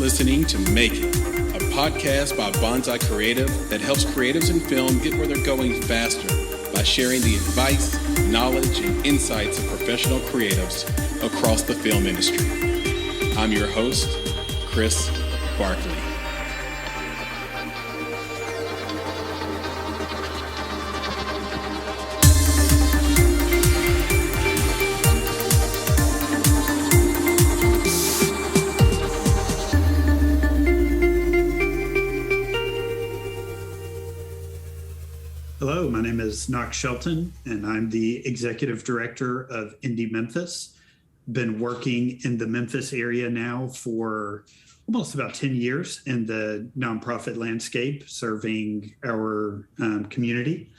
listening to Make It, a podcast by Bonsai Creative that helps creatives in film get where they're going faster by sharing the advice, knowledge, and insights of professional creatives across the film industry. I'm your host, Chris Barkley. Hello, my name is Knox Shelton, and I'm the Executive Director of Indie Memphis. Been working in the Memphis area now for almost about 10 years in the nonprofit landscape, serving our community.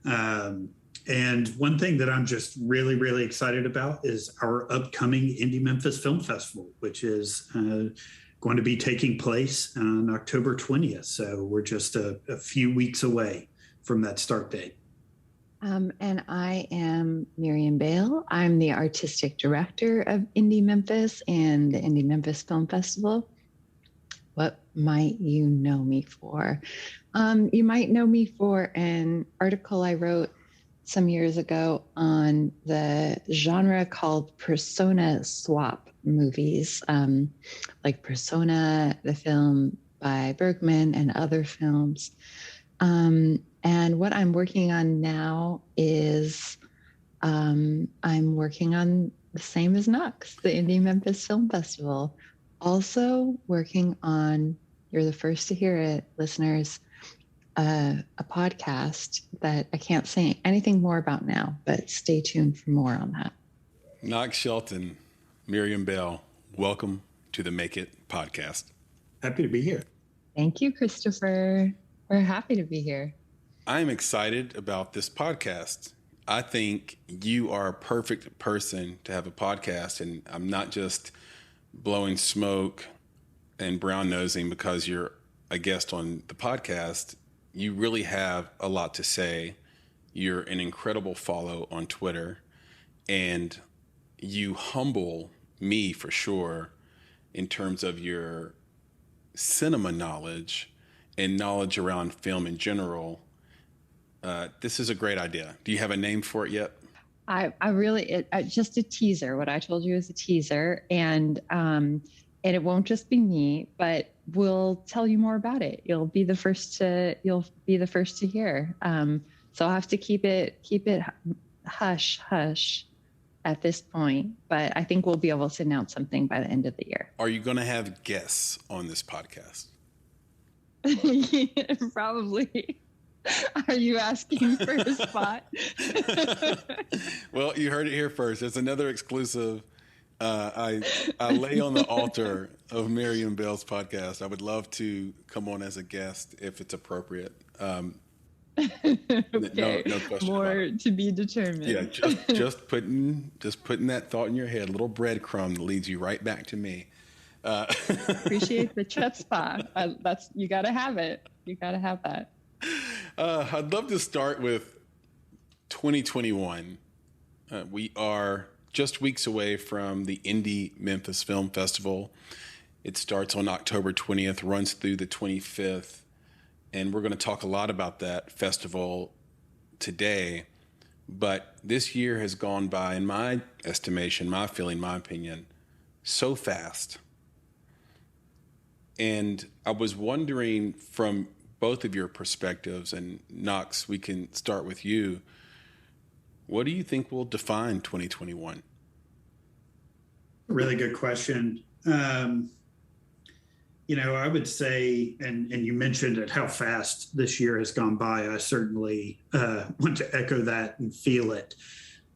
And one thing that I'm just really excited about is our upcoming Indie Memphis Film Festival, which is going to be taking place on October 20th. So we're just a few weeks away from that start date. And I am Miriam Bale. I'm the artistic director of Indie Memphis and the Indie Memphis Film Festival. What might you know me for? You might know me for an article I wrote some years ago on the genre called persona swap movies, like Persona, the film by Bergman, and other films. And what I'm working on now is I'm working on the same as Knox, the Indie Memphis Film Festival. Also working on, you're the first to hear it, listeners, a podcast that I can't say anything more about now, but stay tuned for more on that. Knox Shelton, Miriam Bale, welcome to the Make It podcast. Happy to be here. Thank you, Christopher. We're happy to be here. I'm excited about this podcast. I think you are a perfect person to have a podcast, and I'm not just blowing smoke and brown nosing because you're a guest on the podcast. You really have a lot to say. You're an incredible follow on Twitter, and you humble me for sure in terms of your cinema knowledge and knowledge around film in general. This is a great idea. Do you have a name for it yet? I really, just a teaser. What I told you is a teaser, and it won't just be me, but we'll tell you more about it. You'll be the first to hear. So I'll have to keep it hush at this point, but I think we'll be able to announce something by the end of the year. Are you going to have guests on this podcast? Yeah, probably. Are you asking for a spot? Well, you heard it here first. It's another exclusive. I lay on the altar of Miriam Bale's podcast. I would love to come on as a guest if it's appropriate. Okay. No question. More to be determined. Yeah, just putting that thought in your head, a little breadcrumb that leads you right back to me. Appreciate the chutzpah. You got to have it. You got to have that. I'd love to start with 2021. We are just weeks away from the Indie Memphis Film Festival. It starts on October 20th, runs through the 25th, and we're going to talk a lot about that festival today. But this year has gone by, in my estimation, my feeling, my opinion, so fast. And I was wondering from both of your perspectives, and Knox, we can start with you. What do you think will define 2021? Really good question. I would say, and you mentioned it, how fast this year has gone by. I certainly want to echo that and feel it.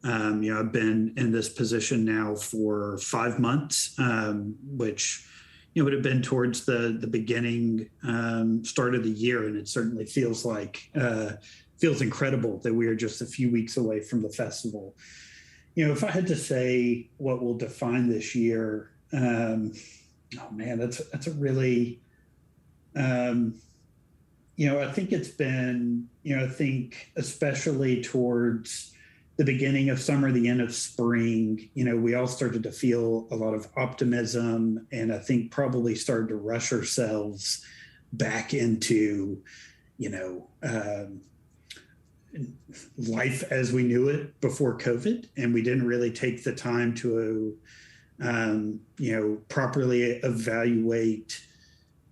I've been in this position now for 5 months, which would have been towards the beginning, start of the year. And it certainly feels incredible that we are just a few weeks away from the festival. If I had to say what will define this year, that's a really, I think it's been, I think especially towards the beginning of summer, the end of spring, we all started to feel a lot of optimism, and I think probably started to rush ourselves back into, life as we knew it before COVID. And we didn't really take the time to, properly evaluate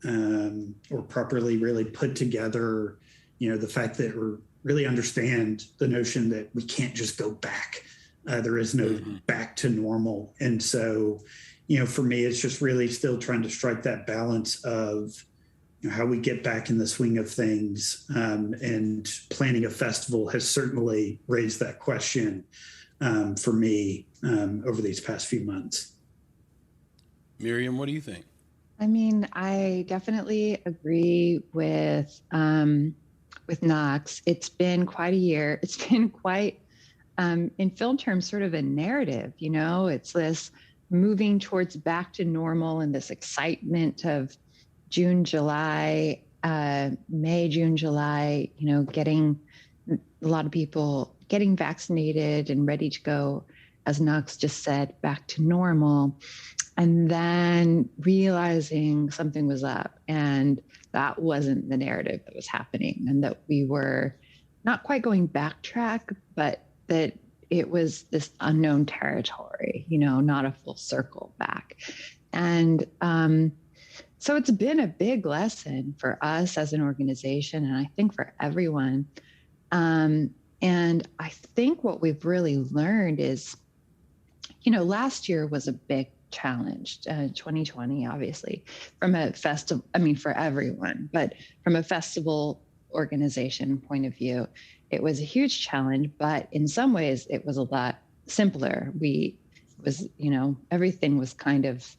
or properly really put together, the fact that we're really understand the notion that we can't just go back. There is no back to normal. And so, for me, it's just really still trying to strike that balance of how we get back in the swing of things. And planning a festival has certainly raised that question for me over these past few months. Miriam, what do you think? I mean, I definitely agree with Knox. It's been quite a year. It's been quite, in film terms, sort of a narrative. It's this moving towards back to normal and this excitement of June, July, May, June, July. Getting a lot of people getting vaccinated and ready to go, as Knox just said, back to normal. And then realizing something was up, and that wasn't the narrative that was happening, and that we were not quite going backtrack, but that it was this unknown territory, not a full circle back. And so it's been a big lesson for us as an organization, and I think for everyone. And I think what we've really learned is, last year was a big challenge, 2020, obviously, from a festival, for everyone, but from a festival organization point of view, it was a huge challenge, but in some ways it was a lot simpler. Everything was kind of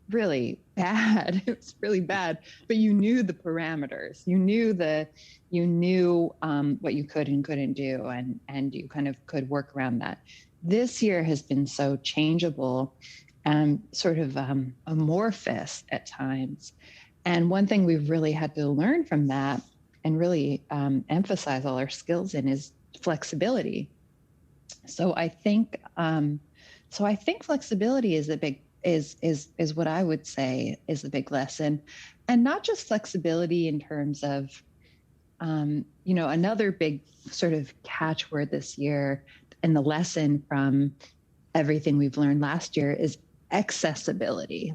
really bad. It was really bad, but you knew the parameters, you knew what you could and couldn't do, and you kind of could work around that. This year has been so changeable and sort of amorphous at times. And one thing we've really had to learn from that and really emphasize all our skills in is flexibility. So I think flexibility is is what I would say is the big lesson, and not just flexibility in terms of another big sort of catchword this year, and the lesson from everything we've learned last year is accessibility.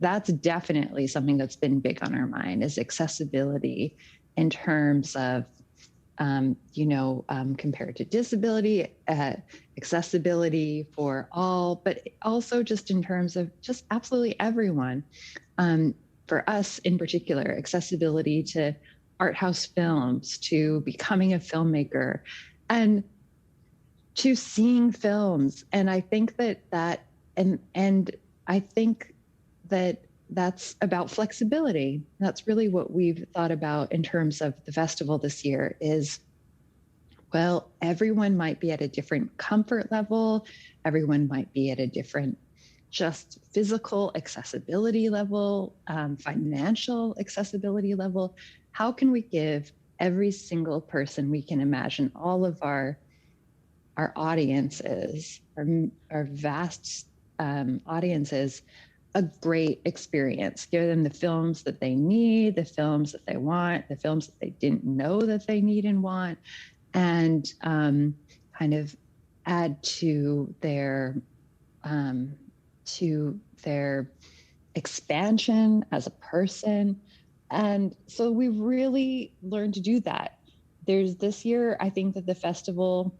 That's definitely something that's been big on our mind, is accessibility in terms of, compared to disability, accessibility for all, but also just in terms of just absolutely everyone. For us in particular, accessibility to art house films, to becoming a filmmaker, and to seeing films. And I think and I think that that's about flexibility. That's really what we've thought about in terms of the festival this year is, well, everyone might be at a different comfort level. Everyone might be at a different just physical accessibility level, financial accessibility level. How can we give every single person we can imagine, all of our audiences, our vast audiences, a great experience? Give them the films that they need, the films that they want, the films that they didn't know that they need and want, and kind of add to their expansion as a person. And so we've really learned to do that. There's this year, I think that the festival,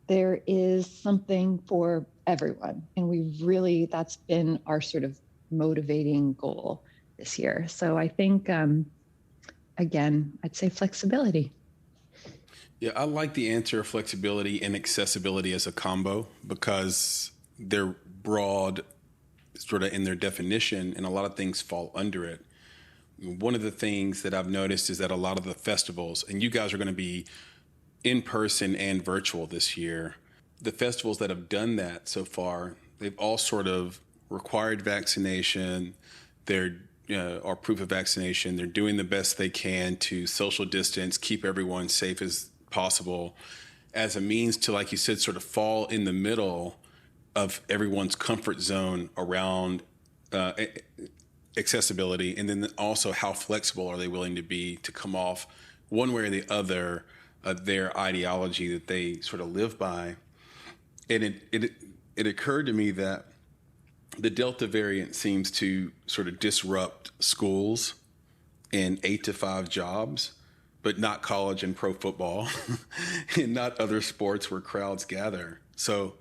there is something for everyone. And that's been our sort of motivating goal this year. So I think, again, I'd say flexibility. Yeah, I like the answer of flexibility and accessibility as a combo, because they're broad sort of in their definition, and a lot of things fall under it. One of the things that I've noticed is that a lot of the festivals, and you guys are going to be in person and virtual this year, the festivals that have done that so far, they've all sort of required vaccination. They're or proof of vaccination. They're doing the best they can to social distance, keep everyone safe as possible. as a means to, like you said, sort of fall in the middle of everyone's comfort zone around accessibility, and then also how flexible are they willing to be to come off one way or the other their ideology that they sort of live by. And it occurred to me that the Delta variant seems to sort of disrupt schools and 8-to-5 jobs, but not college and pro football and not other sports where crowds gather. So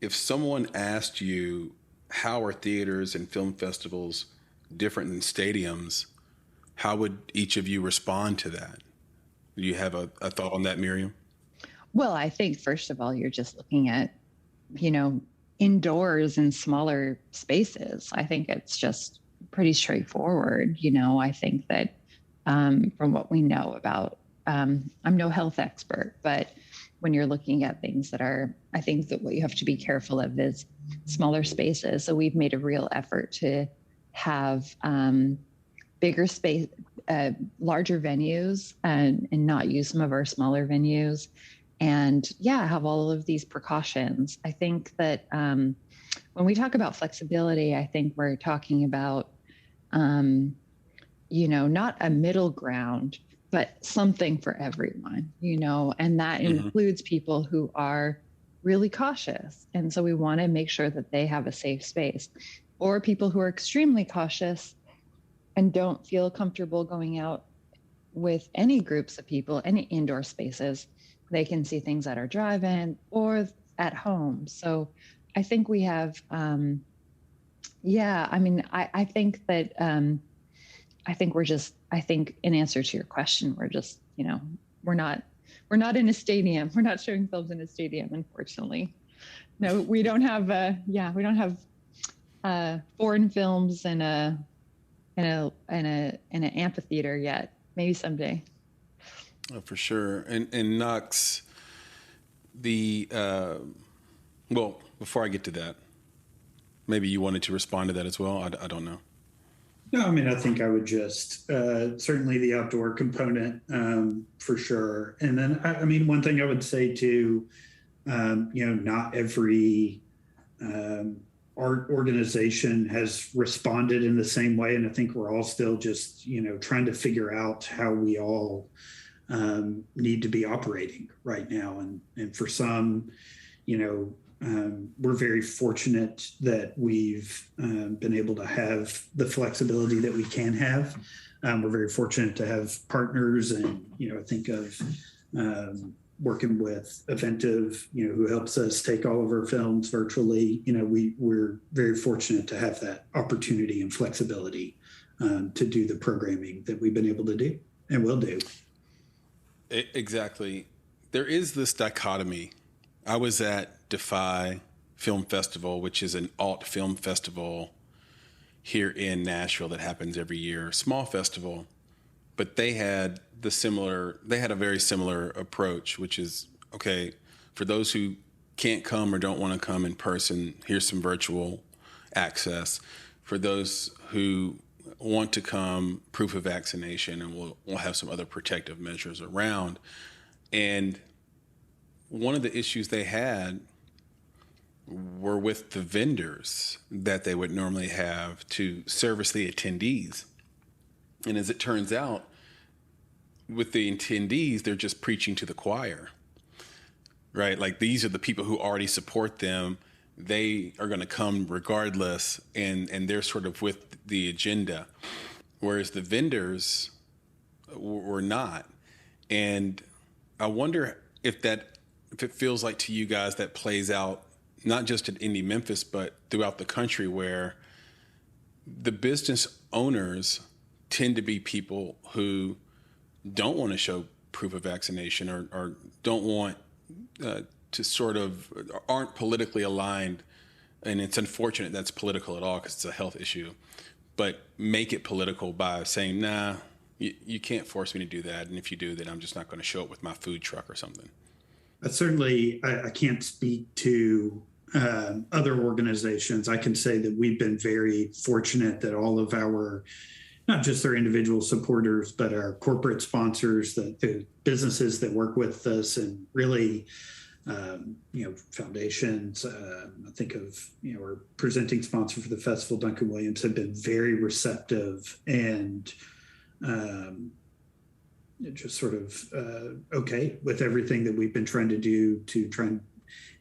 if someone asked you, how are theaters and film festivals different than stadiums, how would each of you respond to that? Do you have a thought on that, Miriam? Well, I think, first of all, you're just looking at, indoors in smaller spaces. I think it's just pretty straightforward. I think that from what we know about, I'm no health expert, but when you're looking at things I think that what you have to be careful of is smaller spaces. So we've made a real effort to have bigger space, larger venues, and not use some of our smaller venues, and have all of these precautions. I think that when we talk about flexibility, I think we're talking about not a middle ground, but something for everyone, and that includes people who are really cautious. And so we want to make sure that they have a safe space, or people who are extremely cautious and don't feel comfortable going out with any groups of people, any indoor spaces. They can see things at our drive-in or at home. So I think we have, I think that, I think in answer to your question, we're just, we're not in a stadium. We're not showing films in a stadium, unfortunately. No, we don't have, we don't have foreign films in an amphitheater yet. Maybe someday. Oh, for sure. And Knox, well, before I get to that, maybe you wanted to respond to that as well. I don't know. No, I think I would just certainly the outdoor component for sure. And then, one thing I would say too, not every art organization has responded in the same way. And I think we're all still just, trying to figure out how we all need to be operating right now. And for some, we're very fortunate that we've been able to have the flexibility that we can have. We're very fortunate to have partners, and I think of working with Eventive, who helps us take all of our films virtually. We're very fortunate to have that opportunity and flexibility to do the programming that we've been able to do and will do. Exactly. There is this dichotomy. I was at Defy Film Festival, which is an alt film festival here in Nashville that happens every year, small festival, but they had a very similar approach, which is, okay, for those who can't come or don't want to come in person, here's some virtual access. For those who want to come, proof of vaccination, and we'll have some other protective measures around. And one of the issues they had were with the vendors that they would normally have to service the attendees. And as it turns out, with the attendees, they're just preaching to the choir, right? Like, these are the people who already support them. They are going to come regardless, and they're sort of with the agenda, whereas the vendors were not. And I wonder if it feels like to you guys that plays out not just at Indie Memphis, but throughout the country, where the business owners tend to be people who don't want to show proof of vaccination or don't want to sort of aren't politically aligned. And it's unfortunate that's political at all because it's a health issue, but make it political by saying, nah, you can't force me to do that. And if you do, then I'm just not going to show up with my food truck or something. Certainly, I can't speak to other organizations. I can say that we've been very fortunate that all of our not just our individual supporters, but our corporate sponsors, the businesses that work with us, and really, foundations. I think of, our presenting sponsor for the festival, Duncan Williams, have been very receptive and just sort of okay with everything that we've been trying to do to try and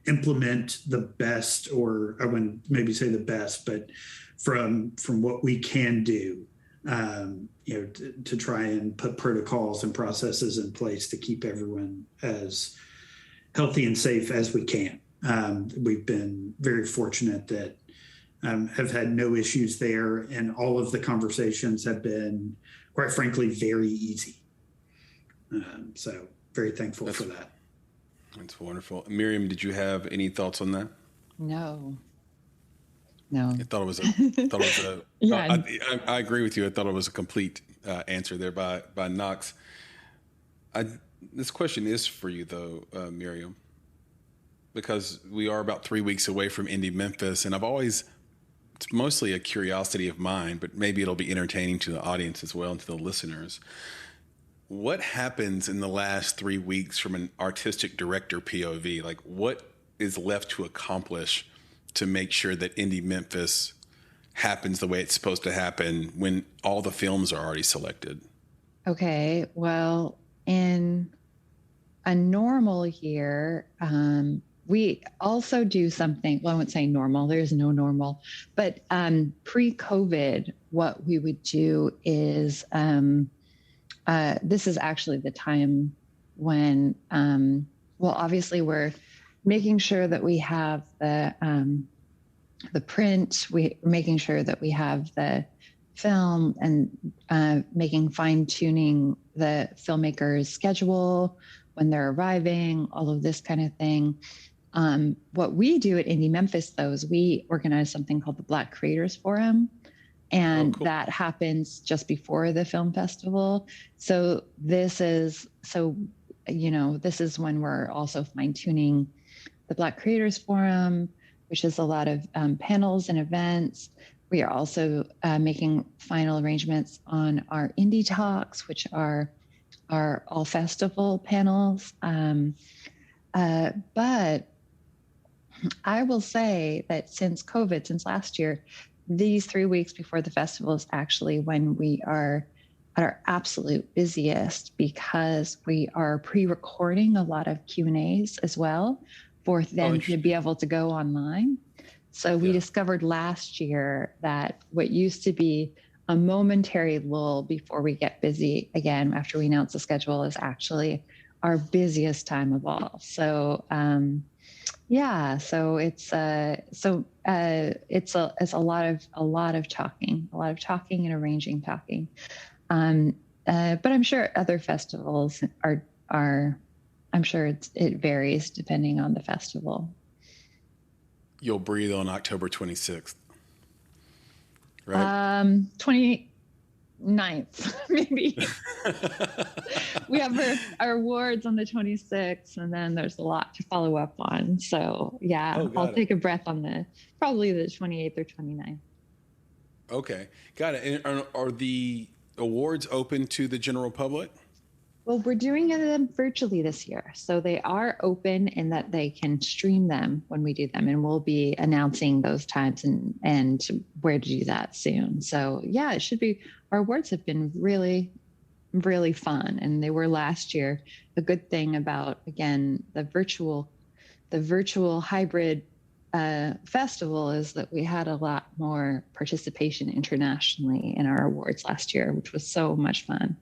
implement the best, or I wouldn't maybe say the best, but from what we can do, to try and put protocols and processes in place to keep everyone as healthy and safe as we can. We've been very fortunate that have had no issues there, and all of the conversations have been, quite frankly, very easy. So very thankful for that. That's wonderful. Miriam, did you have any thoughts on that? No. I thought it was a Yeah. I agree with you. I thought it was a complete answer there by Knox. This question is for you though, Miriam, because we are about 3 weeks away from Indie Memphis, and it's mostly a curiosity of mine, but maybe it'll be entertaining to the audience as well and to the listeners. What happens in the last 3 weeks from an artistic director POV? Like, what is left to accomplish to make sure that Indie Memphis happens the way it's supposed to happen when all the films are already selected? Okay. Well, in a normal year, we also do something. Well, I wouldn't say normal. There's no normal. But pre-COVID, what we would do is this is actually the time when, obviously we're making sure that we have the print, we're making sure that we have the film, and fine tuning the filmmakers' schedule when they're arriving, all of this kind of thing. What we do at Indie Memphis, though, is we organize something called the Black Creators Forum. And cool. That happens just before the film festival. So this is when we're also fine tuning the Black Creators Forum, which is a lot of panels and events. We are also making final arrangements on our Indie Talks, which are all festival panels. But I will say that since last year, these 3 weeks before the festival is actually when we are at our absolute busiest, because we are pre-recording a lot of Q&As as well for them to be able to go online. So we discovered last year that what used to be a momentary lull before we get busy again after we announce the schedule is actually our busiest time of all. So so it's a lot of talking and arranging talking. But I'm sure other festivals are I'm sure it varies depending on the festival. You'll breathe on October 26th, right? 29th, maybe. We have our awards on the 26th, and then there's a lot to follow up on. So I'll take a breath on probably the 28th or 29th. Okay, got it. And are the awards open to the general public? Well, we're doing them virtually this year. So they are open in that they can stream them when we do them. And we'll be announcing those times and where to do that soon. So it should be. Our awards have been really, really fun. And they were last year. The good thing about, again, the virtual hybrid festival is that we had a lot more participation internationally in our awards last year, which was so much fun.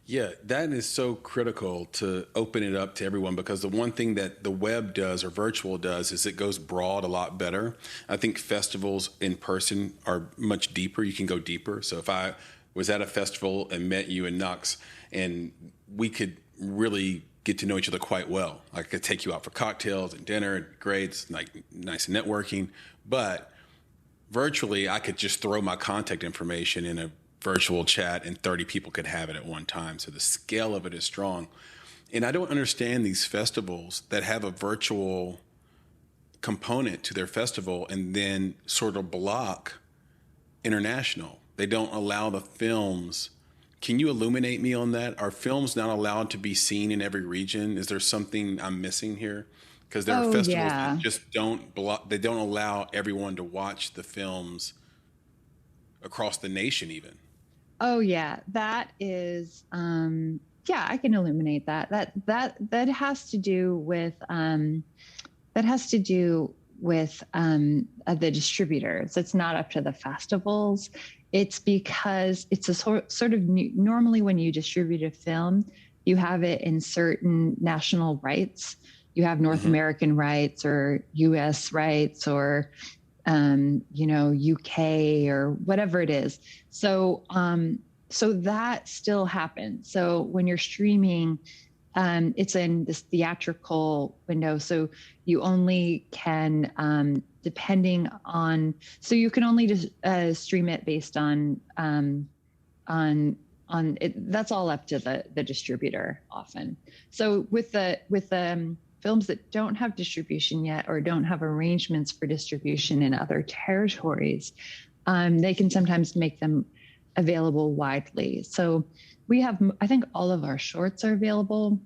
Yeah, that is so critical to open it up to everyone, because the one thing that the web does or virtual does is it goes broad a lot better. I think festivals in person are much deeper. You can go deeper. So if I was at a festival and met you in Knox, and we could really get to know each other quite well. I could take you out for cocktails and dinner and great, like nice networking. But virtually, I could just throw my contact information in a virtual chat and 30 people could have it at one time. So the scale of it is strong. And I don't understand these festivals that have a virtual component to their festival and then sort of block international. they don't allow the films. Can you illuminate me on that? Are films not allowed to be seen in every region? Is there something I'm missing here? Because there are festivals that just they don't allow everyone to watch the films across the nation even. Oh yeah, that is yeah, I can illuminate that. That has to do with the distributors. It's not up to the festivals. It's because it's a sort of normally when you distribute a film, you have it in certain national rights. You have North American rights or US rights or UK or whatever it is. So that still happens. So when you're streaming, it's in this theatrical window. So you only can, so you can only just stream it based on it. That's all up to the distributor often. So with the films that don't have distribution yet or don't have arrangements for distribution in other territories, they can sometimes make them available widely. So we have, I think all of our shorts are available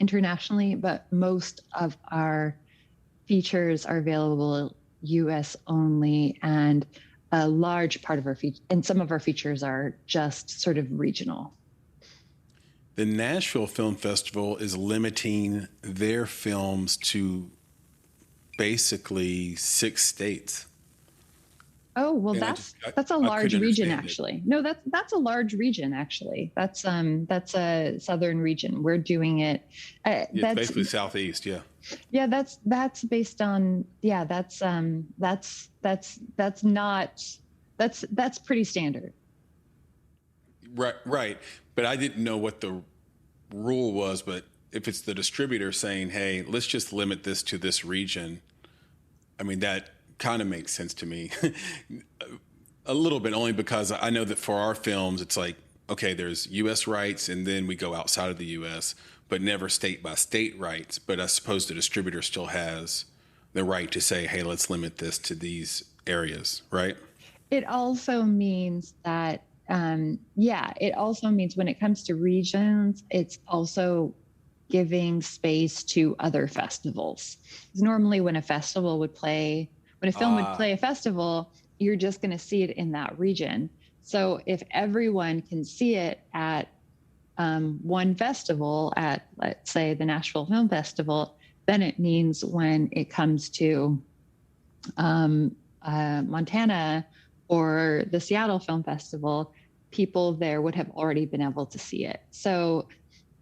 internationally, but most of our features are available US only, and a large part of our and some of our features are just sort of regional. The Nashville Film Festival is limiting their films to basically 6 states. Oh, well, that's a large region, actually. No, that's a large region, actually. That's a southern region. We're doing it. It's basically southeast, yeah. Yeah, that's based on, yeah, that's pretty standard. Right. But I didn't know what the rule was, but if it's the distributor saying, hey, let's just limit this to this region, I mean, that kind of makes sense to me. A little bit, only because I know that for our films, it's like, okay, there's U.S. rights, and then we go outside of the U.S., but never state by state rights. But I suppose the distributor still has the right to say, hey, let's limit this to these areas, right? It also means that, it also means when it comes to regions, it's also giving space to other festivals. Normally when a film would play a festival, you're just going to see it in that region. So if everyone can see it at one festival, at, let's say, the Nashville Film Festival, then it means when it comes to Montana or the Seattle Film Festival, people there would have already been able to see it. So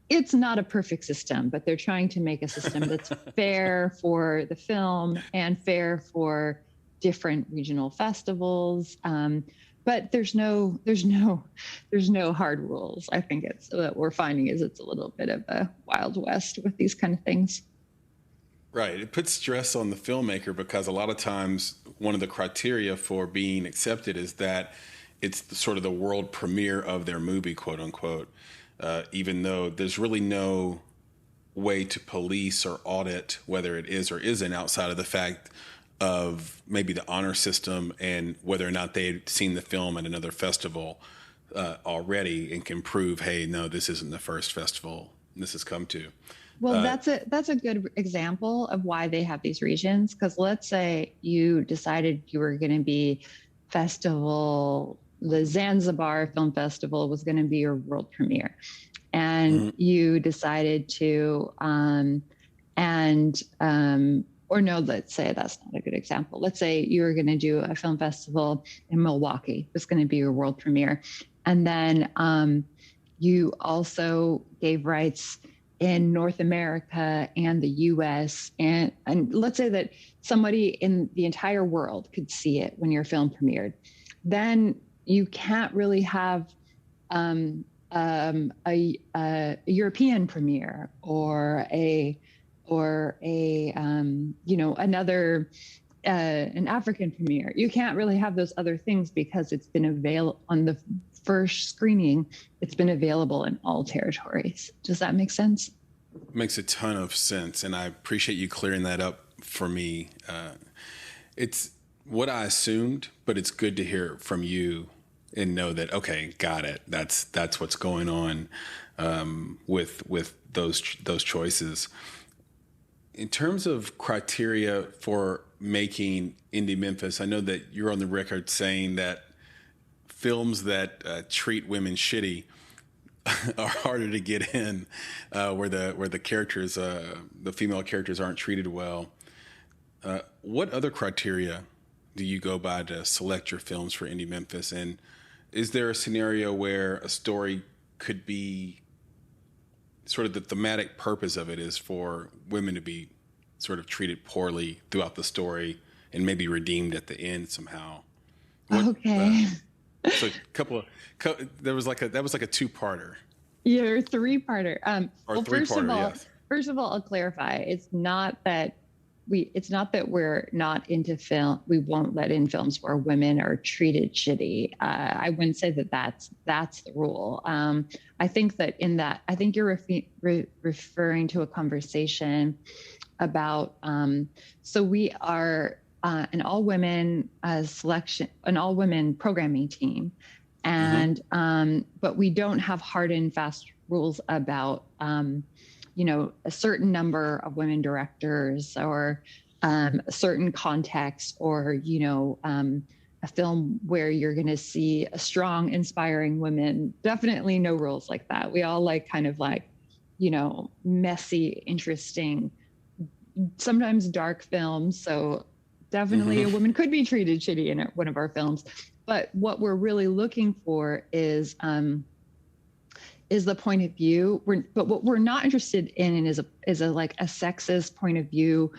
it's not a perfect system, but they're trying to make a system that's fair for the film and fair for different regional festivals. But there's no hard rules. I think what we're finding is it's a little bit of a Wild West with these kind of things. Right. It puts stress on the filmmaker because a lot of times one of the criteria for being accepted is that it's sort of the world premiere of their movie, quote unquote. Even though there's really no way to police or audit whether it is or isn't outside of the fact of maybe the honor system and whether or not they've seen the film at another festival already and can prove, hey, no, this isn't the first festival this has come to. Well, that's a good example of why they have these regions. Because let's say you decided you were going to be the Zanzibar Film Festival was going to be your world premiere, and you decided to, or no, let's say that's not a good example. Let's say you were going to do a film festival in Milwaukee. It was going to be your world premiere. And then you also gave rights in North America and the US. And let's say that somebody in the entire world could see it when your film premiered. Then you can't really have a European premiere or another an African premiere. You can't really have those other things because it's been available on the first screening. It's been available in all territories. Does that make sense? Makes a ton of sense, and I appreciate you clearing that up for me. It's what I assumed, but it's good to hear from you. and know that, okay, got it. That's what's going on with those choices. In terms of criteria for making Indie Memphis, I know that you're on the record saying that films that treat women shitty are harder to get in, where the characters, the female characters, aren't treated well. What other criteria do you go by to select your films for Indie Memphis? And is there a scenario where a story could be sort of the thematic purpose of it is for women to be sort of treated poorly throughout the story and maybe redeemed at the end somehow? Okay. So that was like a two-parter. Yeah, or three-parter. Or three-parter, yes. First of all, I'll clarify. It's not that we're not into film. We won't let in films where women are treated shitty. I wouldn't say that that's the rule. I think you're referring to a conversation about. So we are an all-women programming team, and but we don't have hard and fast rules about. A certain number of women directors or a certain context or, a film where you're going to see a strong, inspiring women. Definitely no rules like that. We all like kind of like, messy, interesting, sometimes dark films. So definitely a woman could be treated shitty in one of our films. But what we're really looking for is the point of view. But what we're not interested in is a sexist point of view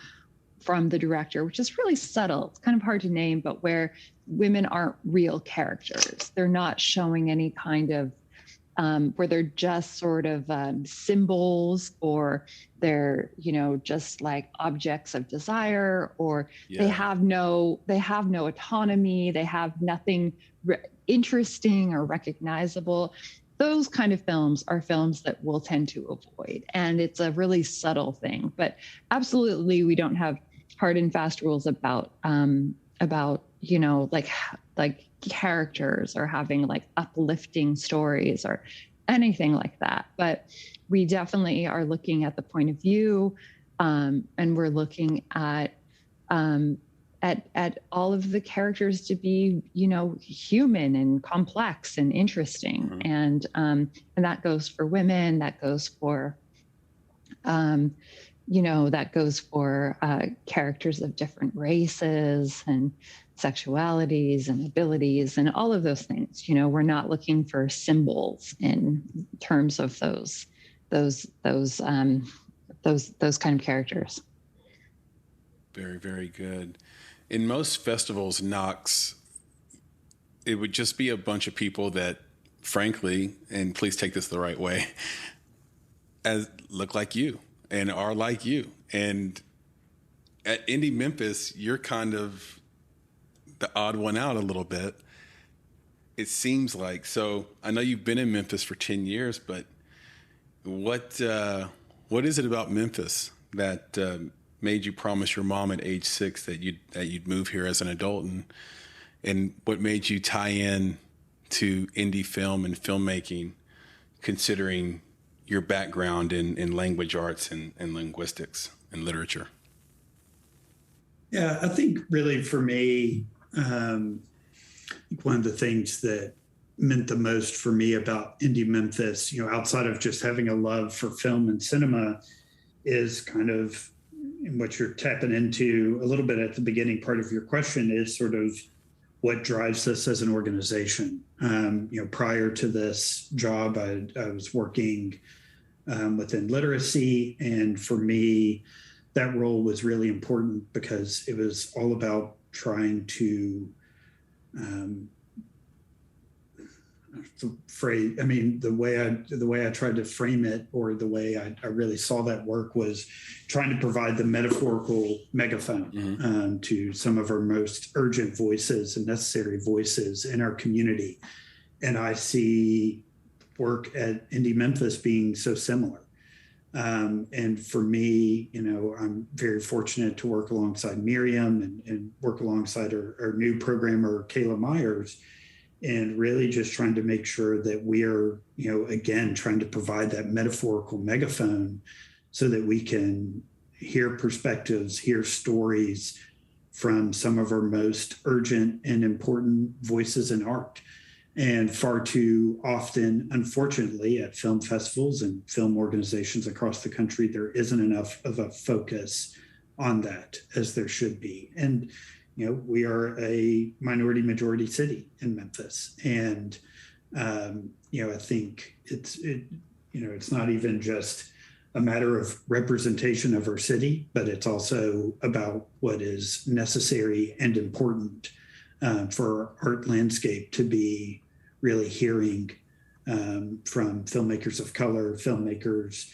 from the director, which is really subtle. It's kind of hard to name, but where women aren't real characters. They're not showing any kind of where they're just sort of symbols, or they're just like objects of desire, or they have no autonomy. They have nothing interesting or recognizable. Those kind of films are films that we'll tend to avoid. And it's a really subtle thing, but absolutely we don't have hard and fast rules about like characters or having like uplifting stories or anything like that. But we definitely are looking at the point of view, and we're looking at all of the characters to be, human and complex and interesting. And that goes for women, that goes for, characters of different races and sexualities and abilities and all of those things. We're not looking for symbols in terms of those kind of characters. Very, very good. In most festivals, Knox, it would just be a bunch of people that, frankly, and please take this the right way, look like you and are like you. And at Indie Memphis, you're kind of the odd one out a little bit, it seems like. So I know you've been in Memphis for 10 years, but what is it about Memphis that made you promise your mom at age 6 that you'd move here as an adult, and what made you tie in to indie film and filmmaking, considering your background in language arts and linguistics and literature? Yeah, I think really for me, one of the things that meant the most for me about Indie Memphis, outside of just having a love for film and cinema, is kind of what you're tapping into a little bit at the beginning part of your question, is sort of what drives us as an organization. Prior to this job, I was working within literacy. And for me, that role was really important because it was all about trying to the way I tried to frame it, or the way I really saw that work, was trying to provide the metaphorical megaphone to some of our most urgent voices and necessary voices in our community. And I see work at Indie Memphis being so similar. And for me, I'm very fortunate to work alongside Miriam and work alongside our new programmer, Kayla Myers. and really just trying to make sure that we are, again, trying to provide that metaphorical megaphone so that we can hear perspectives, hear stories from some of our most urgent and important voices in art. And far too often, unfortunately, at film festivals and film organizations across the country, there isn't enough of a focus on that as there should be. And we are a minority majority city in Memphis, and I think it's not even just a matter of representation of our city, but it's also about what is necessary and important for our art landscape to be really hearing from filmmakers of color, filmmakers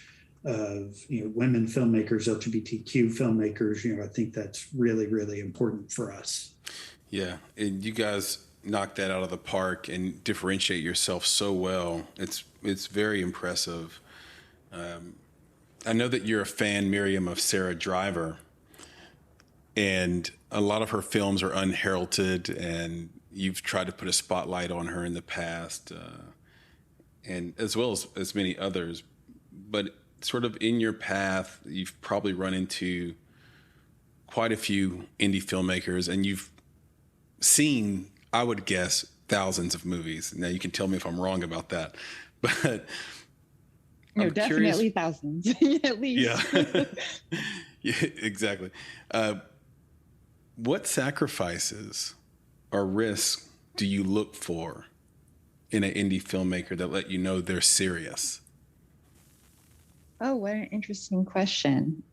of women filmmakers, LGBTQ filmmakers. I think that's really, really important for us. Yeah, and you guys knock that out of the park and differentiate yourself so well. It's very impressive. I know that you're a fan, Miriam, of Sarah Driver, and a lot of her films are unheralded, and you've tried to put a spotlight on her in the past, and as well as many others. But sort of in your path, you've probably run into quite a few indie filmmakers, and you've seen, I would guess, thousands of movies. Now you can tell me if I'm wrong about that, but no, definitely thousands at least. Yeah, yeah, exactly. What sacrifices or risks do you look for in an indie filmmaker that let you know they're serious? Oh, what an interesting question.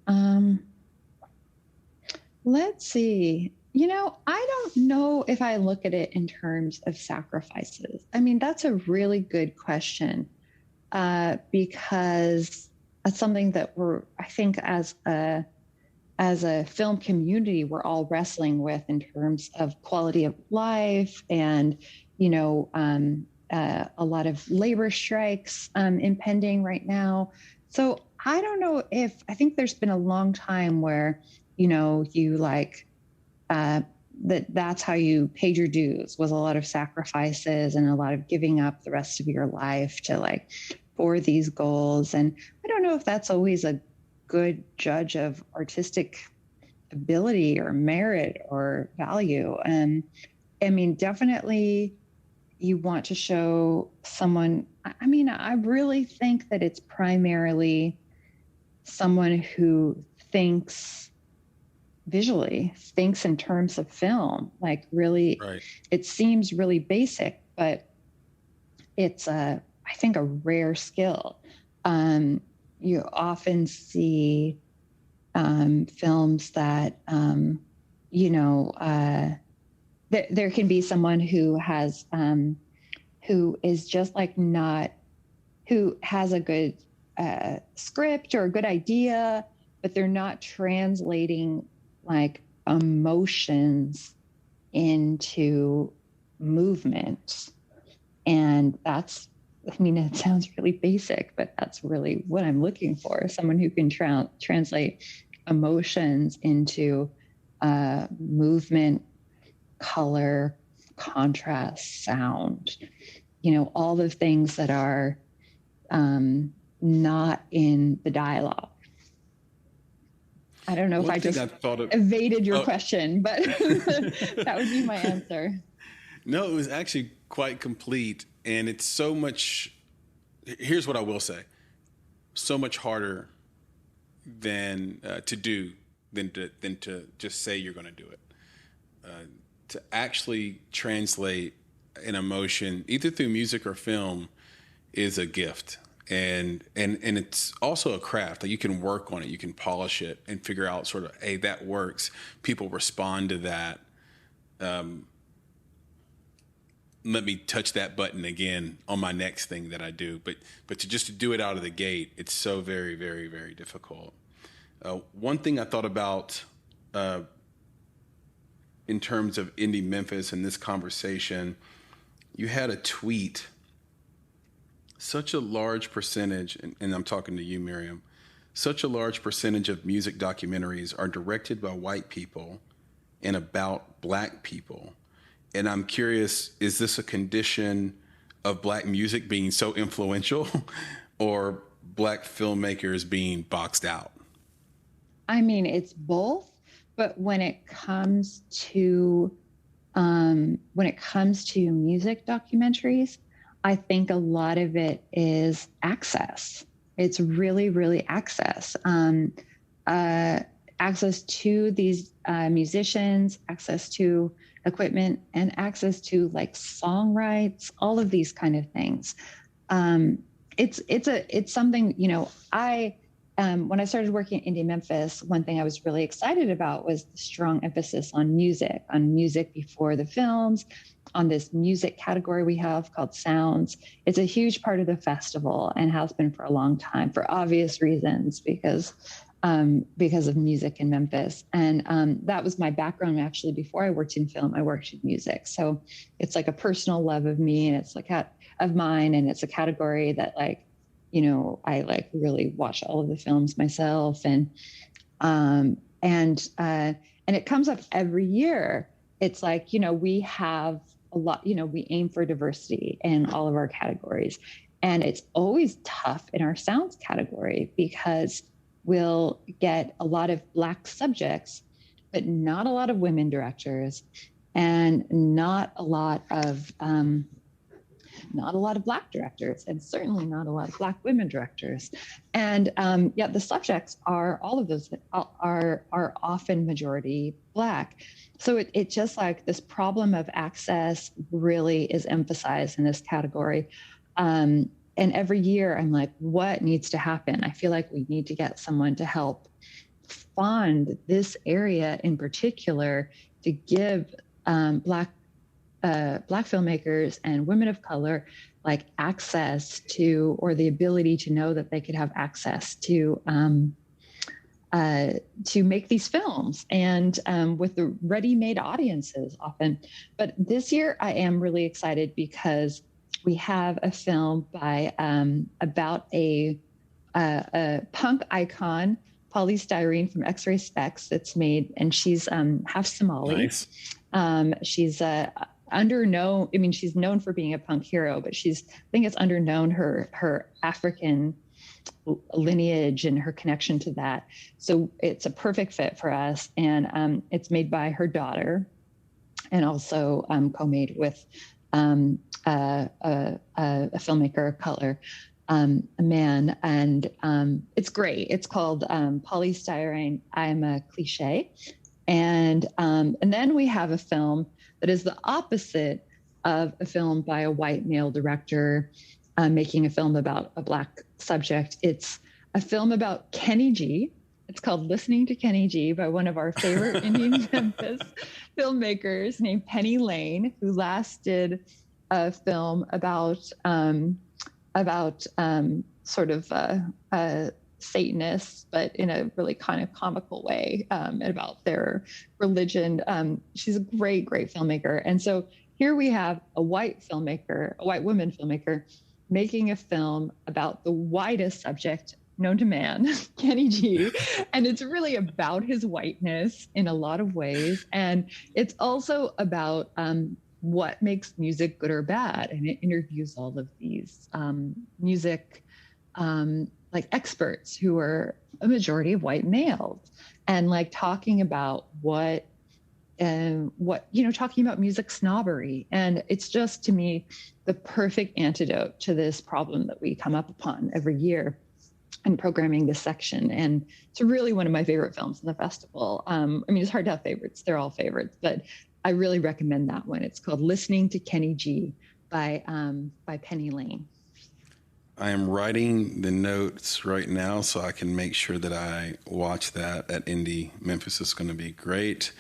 Let's see. I don't know if I look at it in terms of sacrifices. I mean, that's a really good question because that's something that I think as a film community, we're all wrestling with in terms of quality of life and, a lot of labor strikes impending right now. So I don't know I think there's been a long time where, you that's how you paid your dues, was a lot of sacrifices and a lot of giving up the rest of your life to for these goals. And I don't know if that's always a good judge of artistic ability or merit or value. I mean, definitely you want to show someone, I really think that it's primarily someone who thinks visually, thinks in terms of film, really, right. It seems really basic, but it's I think a rare skill. You often see films that, there can be someone who has, who is just who has a good script or a good idea, but they're not translating emotions into movement. And that's, it sounds really basic, but that's really what I'm looking for. Someone who can translate emotions into movement, color, contrast, sound, all the things that are not in the dialogue. I don't know if I just evaded your question, but that would be my answer. No, it was actually quite complete. And it's so much, here's what I will say, so much harder than to do than to just say you're going to do it. To actually translate an emotion, either through music or film, is a gift. And it's also a craft. You can work on it, you can polish it and figure out sort of, hey, that works. People respond to that. Let me touch that button again on my next thing that I do. But to do it out of the gate, it's so very, very, very difficult. One thing I thought about in terms of Indie Memphis and this conversation, you had a tweet. Such a large percentage, and I'm talking to you, Miriam, such a large percentage of music documentaries are directed by white people and about Black people. And I'm curious, is this a condition of Black music being so influential or Black filmmakers being boxed out? I mean, it's both, but when it comes to music documentaries, I think a lot of it is access. It's really, really access. Access to these musicians, access to equipment, and access to like song rights, all of these kind of things. It's something, you know, when I started working at Indie Memphis, one thing I was really excited about was the strong emphasis on music before the films, on this music category we have called sounds. It's a huge part of the festival and has been for a long time for obvious reasons because of music in Memphis. And that was my background. Actually, before I worked in film, I worked in music. So it's like a personal love of me, and it's like of mine. And it's a category that, like, you know, I like really watch all of the films myself, and it comes up every year. It's like, you know, we have a lot, you know, we aim for diversity in all of our categories, and it's always tough in our sounds category because we'll get a lot of Black subjects, but not a lot of women directors, and not a lot of Black directors, and certainly not a lot of Black women directors. And yet the subjects are, all of those are often majority Black. So it just, like, this problem of access really is emphasized in this category. And every year I'm like, what needs to happen? I feel like we need to get someone to help fund this area in particular to give Black filmmakers and women of color like access to, or the ability to know that they could have access to make these films, and with the ready-made audiences often. But this year I am really excited because we have a film by about a punk icon, Polystyrene from X-Ray Specs, that's made, and she's half Somali. Nice. She's underknown. I mean, she's known for being a punk hero, but I think it's underknown her African lineage and her connection to that. So it's a perfect fit for us. And it's made by her daughter, and also co-made with a filmmaker of color, a man. And it's great. It's called Polystyrene, I'm a Cliche. And then we have a film that is the opposite of a film by a white male director making a film about a Black subject. It's a film about Kenny G. It's called Listening to Kenny G by one of our favorite Indie Memphis filmmakers named Penny Lane, who last did a film about sort of Satanists, but in a really kind of comical way, about their religion. She's a great, great filmmaker. And so here we have a white woman filmmaker, making a film about the whitest subject known to man, Kenny G. And it's really about his whiteness in a lot of ways. And it's also about what makes music good or bad. And it interviews all of these music like experts who are a majority of white males, and like talking about talking about music snobbery. And it's just, to me, the perfect antidote to this problem that we come up upon every year in programming this section. And it's really one of my favorite films in the festival. I mean, it's hard to have favorites. They're all favorites, but I really recommend that one. It's called Listening to Kenny G by Penny Lane. I am writing the notes right now so I can make sure that I watch that at Indie Memphis. Is going to be great.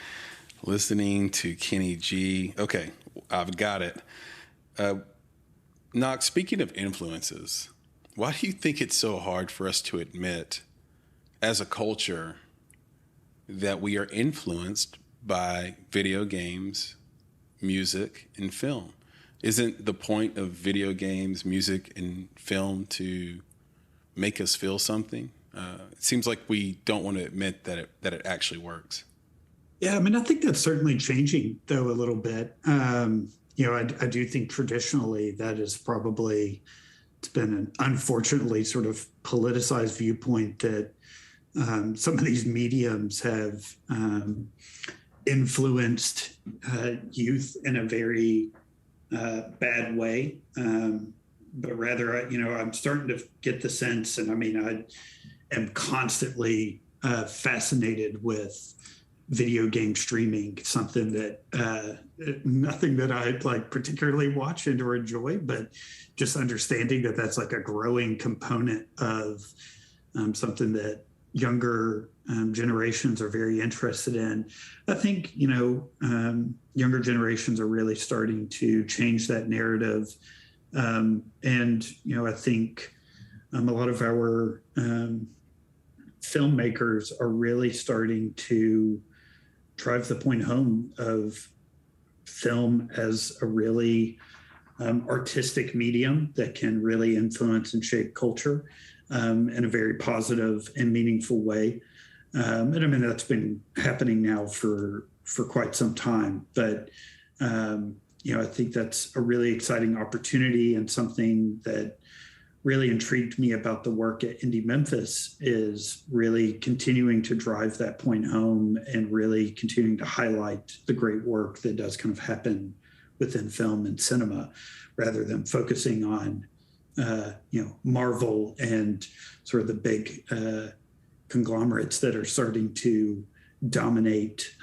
Listening to Kenny G. Okay, I've got it. Knox, speaking of influences, why do you think it's so hard for us to admit as a culture that we are influenced by video games, music, and film? Isn't the point of video games, music, and film to make us feel something? It seems like we don't want to admit that it actually works. Yeah, I mean, I think that's certainly changing, though, a little bit. I do think traditionally that is probably, it's been an unfortunately sort of politicized viewpoint that some of these mediums have influenced youth in a very bad way. But rather, I'm starting to get the sense, and I mean, I am constantly fascinated with video game streaming, something that nothing that I like particularly watch and or enjoy, but just understanding that that's like a growing component of something that younger generations are very interested in. I think, younger generations are really starting to change that narrative. I think a lot of our filmmakers are really starting to drive the point home of film as a really artistic medium that can really influence and shape culture in a very positive and meaningful way. And I mean, that's been happening now for quite some time. But, I think that's a really exciting opportunity, and something that really intrigued me about the work at Indie Memphis is really continuing to drive that point home and really continuing to highlight the great work that does kind of happen within film and cinema, rather than focusing on, Marvel and sort of the big conglomerates that are starting to dominate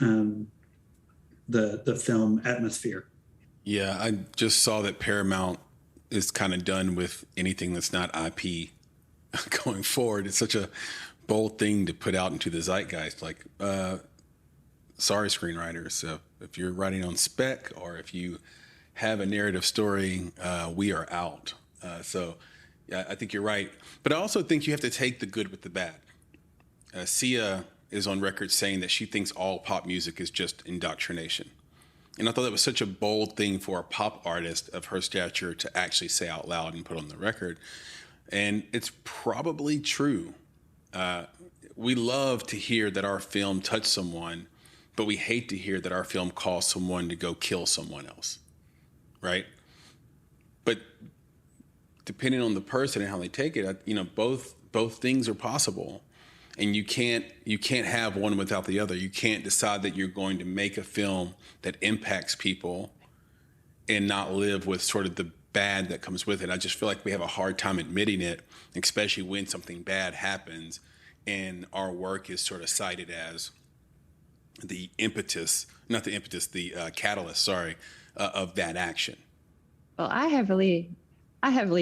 the film atmosphere. Yeah, I just saw that Paramount is kind of done with anything that's not IP going forward. It's such a bold thing to put out into the zeitgeist. Like, sorry, screenwriters. So if you're writing on spec, or if you have a narrative story, we are out. Yeah, I think you're right. But I also think you have to take the good with the bad. Sia is on record saying that she thinks all pop music is just indoctrination. And I thought that was such a bold thing for a pop artist of her stature to actually say out loud and put on the record. And it's probably true. We love to hear that our film touched someone, but we hate to hear that our film caused someone to go kill someone else, right? But depending on the person and how they take it, both things are possible. And you can't have one without the other. You can't decide that you're going to make a film that impacts people and not live with sort of the bad that comes with it. I just feel like we have a hard time admitting it, especially when something bad happens and our work is sort of cited as the catalyst, of that action. Well, I heavily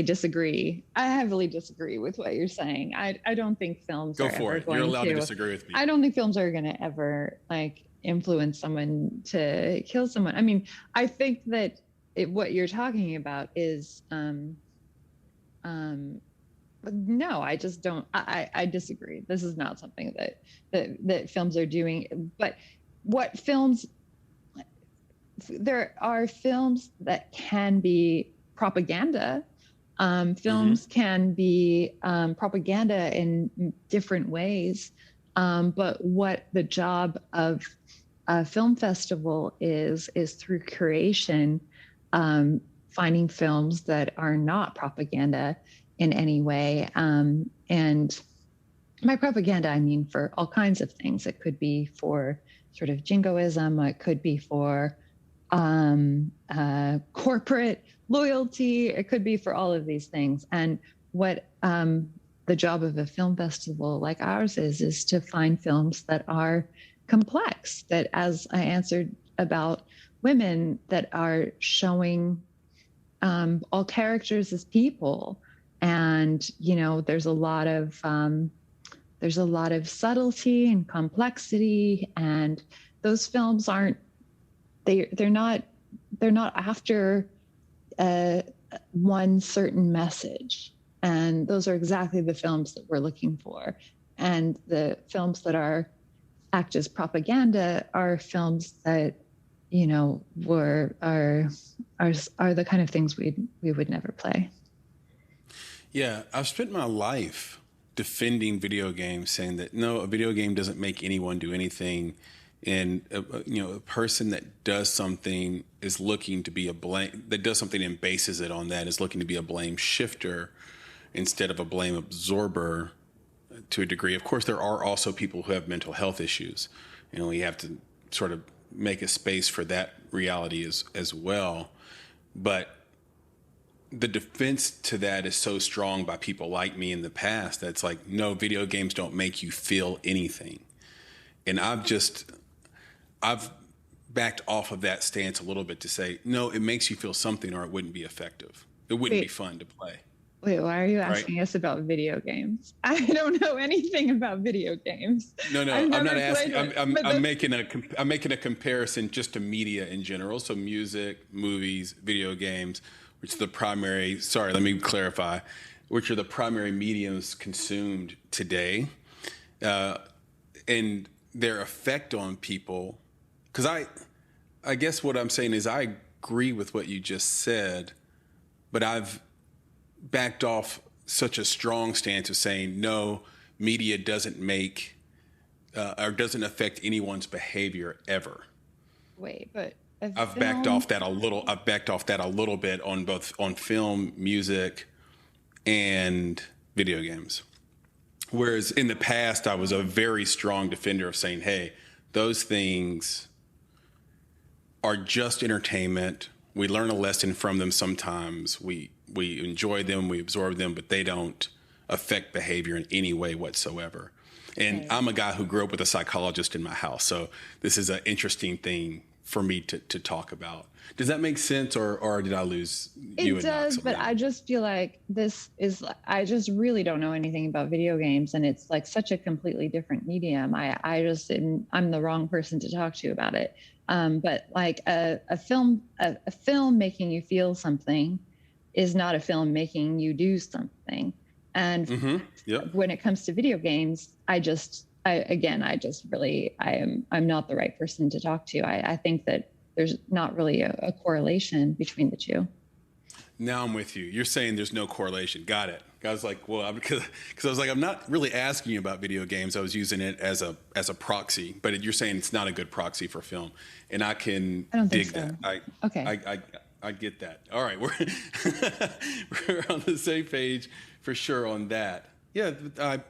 disagree. I heavily disagree with what you're saying. I don't think films Go for it. You're allowed to disagree with me. I don't think films are going to ever influence someone to kill someone. I mean, I think that what you're talking about is no, I just don't. I disagree. This is not something that films are doing. But what films? There are films that can be propaganda. Films can be propaganda in different ways. But what the job of a film festival is through curation, finding films that are not propaganda in any way. And by propaganda, I mean for all kinds of things. It could be for sort of jingoism. It could be for corporate loyalty. It could be for all of these things. And what the job of a film festival like ours is to find films that are complex, that, as I answered about women, that are showing all characters as people. And, there's a lot of subtlety and complexity, and those films they're not after one certain message. And those are exactly the films that we're looking for. And the films that act as propaganda are films that, are the kind of things we would never play. Yeah, I've spent my life defending video games, saying that no, a video game doesn't make anyone do anything And a person that does something is looking to be that does something and bases it on that, is looking to be a blame shifter instead of a blame absorber to a degree. Of course, there are also people who have mental health issues. We have to sort of make a space for that reality as well. But the defense to that is so strong by people like me in the past that's like, no, video games don't make you feel anything. And I've backed off of that stance a little bit to say, no, it makes you feel something or it wouldn't be effective. It wouldn't be fun to play. Wait, why are you asking us about video games? I don't know anything about video games. No, I'm not asking. I'm making a comparison just to media in general. So music, movies, video games, which are the primary. Sorry, let me clarify. Which are the primary mediums consumed today, and their effect on people. Because I guess what I'm saying is I agree with what you just said, but I've backed off such a strong stance of saying, no, media doesn't make or doesn't affect anyone's behavior ever. Wait, but I've backed off that a little bit on film, music, and video games. Whereas in the past, I was a very strong defender of saying, hey, those things are just entertainment. We learn a lesson from them sometimes. We enjoy them, we absorb them, but they don't affect behavior in any way whatsoever. And right. I'm a guy who grew up with a psychologist in my house, so this is an interesting thing for me to talk about. Does that make sense, or did I lose you? It does, but I just feel like I just really don't know anything about video games, and it's like such a completely different medium. I'm the wrong person to talk to about it. But like a film making you feel something is not a film making you do something. And when it comes to video games, I'm not the right person to talk to. I think that there's not really a correlation between the two. Now I'm with you. You're saying there's no correlation. Got it. I was like, well, because I was like, I'm not really asking you about video games. I was using it as a proxy, but you're saying it's not a good proxy for film, and I don't dig that. I get that. All right, we're on the same page for sure on that. Yeah,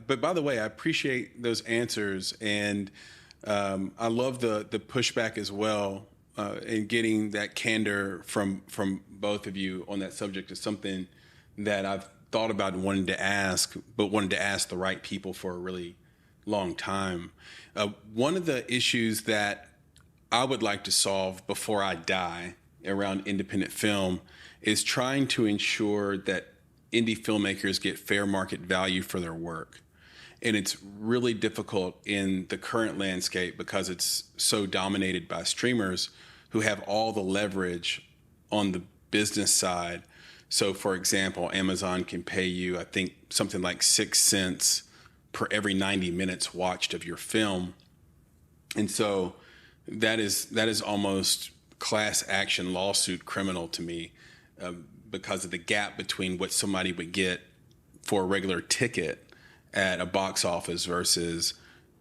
but by the way, I appreciate those answers, and I love the pushback as well, and getting that candor from both of you on that subject is something that I've thought about and wanted to ask the right people for a really long time. One of the issues that I would like to solve before I die around independent film is trying to ensure that indie filmmakers get fair market value for their work. And it's really difficult in the current landscape because it's so dominated by streamers who have all the leverage on the business side. So, for example, Amazon can pay you, I think, something like 6 cents per every 90 minutes watched of your film. And so that is almost class action lawsuit criminal to me, because of the gap between what somebody would get for a regular ticket at a box office versus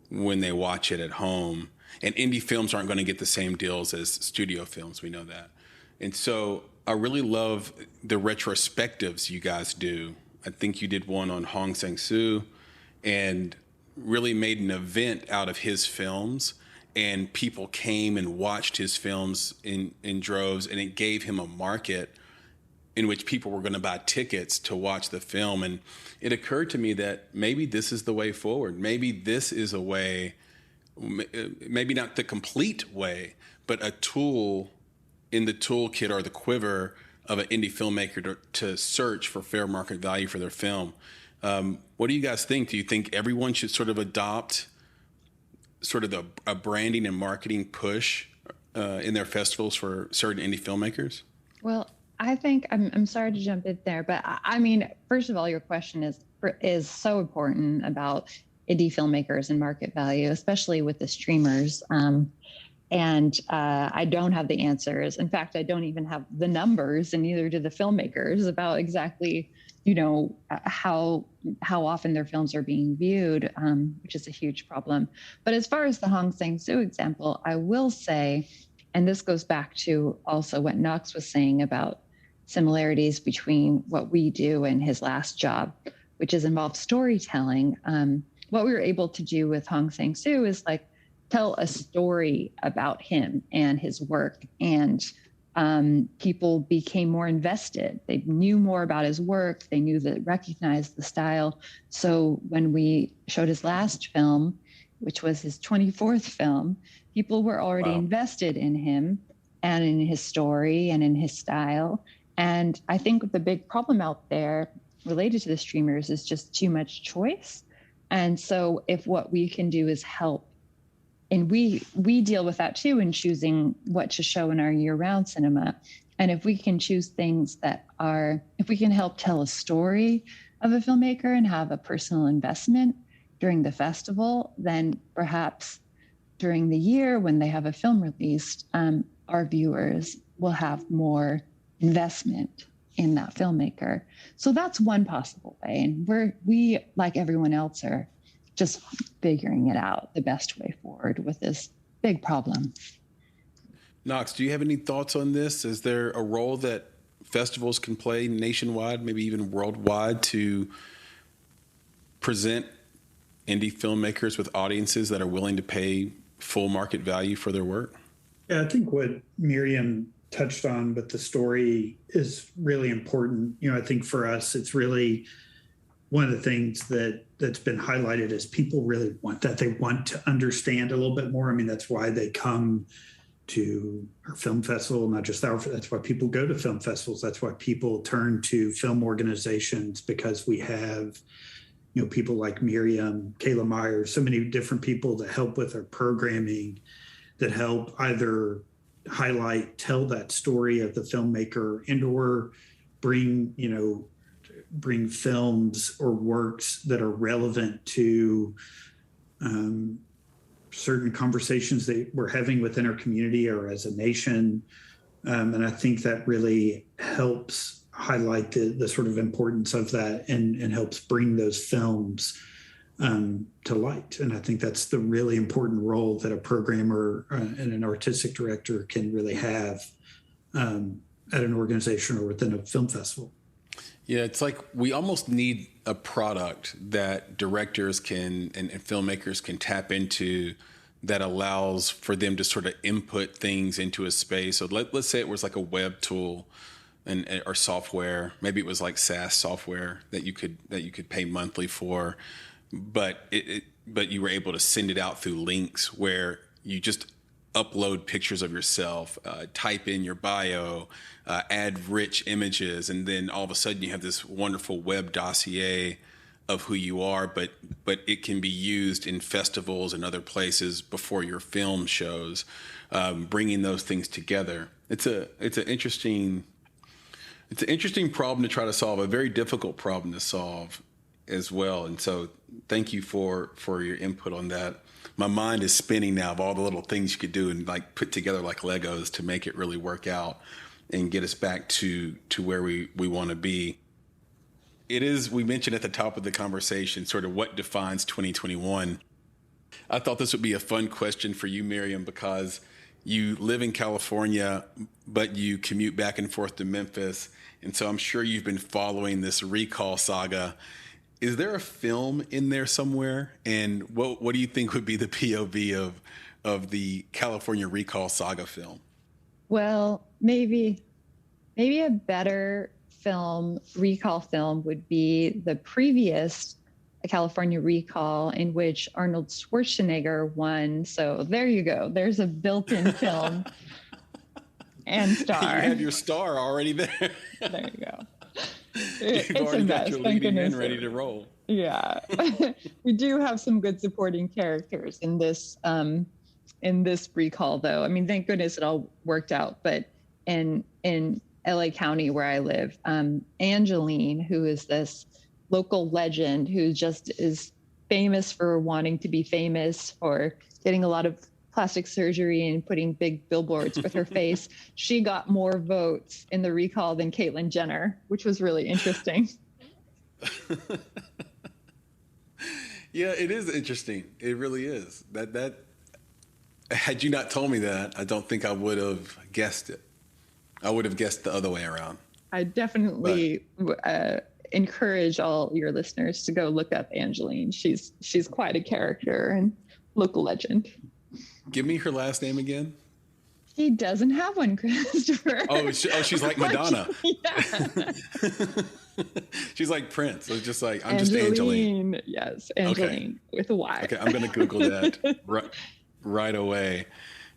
when they watch it at home. And indie films aren't going to get the same deals as studio films. We know that. And so I really love the retrospectives you guys do. I think you did one on Hong Sang-soo and really made an event out of his films. And people came and watched his films in droves, and it gave him a market in which people were going to buy tickets to watch the film. And it occurred to me that maybe this is the way forward. Maybe this is a way, maybe not the complete way, but a tool in the toolkit or the quiver of an indie filmmaker to search for fair market value for their film. What do you guys think? Do you think everyone should sort of adopt sort of a branding and marketing push in their festivals for certain indie filmmakers? Well, I think I'm sorry to jump in there, but I mean, first of all, your question is so important about indie filmmakers and market value, especially with the streamers. And I don't have the answers. In fact, I don't even have the numbers, and neither do the filmmakers, about exactly, how often their films are being viewed, which is a huge problem. But as far as the Hong Sang-soo example, I will say, and this goes back to also what Knox was saying about similarities between what we do and his last job, which is involved storytelling. What we were able to do with Hong Sang-soo is like tell a story about him and his work, and people became more invested. They knew more about his work. They recognized the style. So when we showed his last film, which was his 24th film, people were already invested in him and in his story and in his style. And I think the big problem out there related to the streamers is just too much choice. And so if what we can do is help, and we deal with that too in choosing what to show in our year-round cinema. And if we can choose things if we can help tell a story of a filmmaker and have a personal investment during the festival, then perhaps during the year when they have a film released, our viewers will have more investment in that filmmaker. So that's one possible way. And we, like everyone else, are just figuring it out, the best way forward with this big problem. Knox, do you have any thoughts on this? Is there a role that festivals can play nationwide, maybe even worldwide, to present indie filmmakers with audiences that are willing to pay full market value for their work? Yeah, I think what Miriam touched on with the story is really important. I think for us, it's really one of the things that's been highlighted is people really want that. They want to understand a little bit more. I mean, that's why they come to our film festival, not just that's why people go to film festivals. That's why people turn to film organizations, because we have, people like Miriam, Kayla Myers, so many different people that help with our programming, that help either highlight, tell that story of the filmmaker, and or bring films or works that are relevant to certain conversations that we're having within our community or as a nation. And I think that really helps highlight the sort of importance of that and helps bring those films to light. And I think that's the really important role that a programmer and an artistic director can really have at an organization or within a film festival. Yeah, it's like we almost need a product that directors can and filmmakers can tap into that allows for them to sort of input things into a space. So let's say it was like a web tool or software. Maybe it was like SaaS software that you could pay monthly for, but you were able to send it out through links where you just upload pictures of yourself, type in your bio, add rich images, and then all of a sudden you have this wonderful web dossier of who you are, but it can be used in festivals and other places before your film shows, bringing those things together. It's an interesting problem to try to solve, a very difficult problem to solve as well. And so thank you for your input on that. My mind is spinning now of all the little things you could do and like put together like Legos to make it really work out and get us back to where we want to be. It is, we mentioned at the top of the conversation, sort of what defines 2021. I thought this would be a fun question for you, Miriam, because you live in California, but you commute back and forth to Memphis. And so I'm sure you've been following this recall saga. Is there a film in there somewhere? And what do you think would be the POV of the California recall saga film? Well, maybe a better recall film would be the previous California recall, in which Arnold Schwarzenegger won. So there you go. There's a built-in film and star. You have your star already there. There you go. You've already got your leading men ready to roll. Yeah. We do have some good supporting characters in this recall, though. I mean, thank goodness it all worked out. But in LA County, where I live, Angeline, who is this local legend who just is famous for wanting to be famous, for getting a lot of plastic surgery and putting big billboards with her face, she got more votes in the recall than Caitlyn Jenner, which was really interesting. Yeah, it is interesting. It really is. That had you not told me that, I don't think I would have guessed it. I would have guessed the other way around. I definitely encourage all your listeners to go look up Angeline. She's quite a character and local legend. Give me her last name again. She doesn't have one, Christopher. She's like Madonna. Yeah. She's like Prince. It's just like, I'm just Angeline. Yes, Angeline with a Y. Okay, I'm going to Google that right away.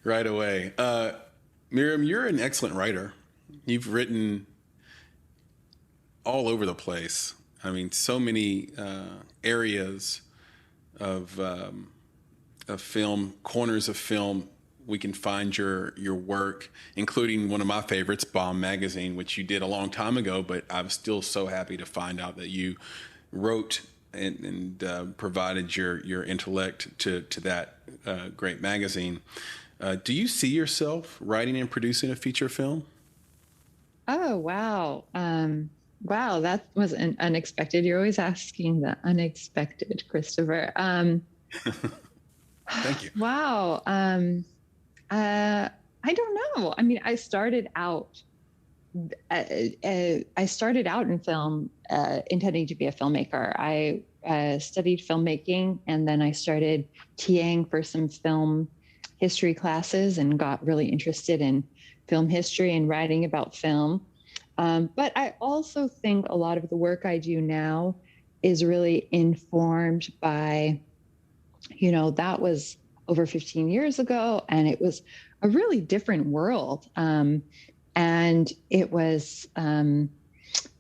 Right away. Miriam, you're an excellent writer. You've written all over the place. I mean, so many areas of film, corners of film. We can find your work, including one of my favorites, Bomb Magazine, which you did a long time ago, but I'm still so happy to find out that you wrote and provided your intellect to that great magazine. Do you see yourself writing and producing a feature film? Oh, wow. Wow, that was unexpected. You're always asking the unexpected, Christopher. Thank you. Wow. I don't know. I mean, I started out in film intending to be a filmmaker. I studied filmmaking, and then I started TAing for some film history classes and got really interested in film history and writing about film. But I also think a lot of the work I do now is really informed by, that was over 15 years ago, and it was a really different world. And it was, it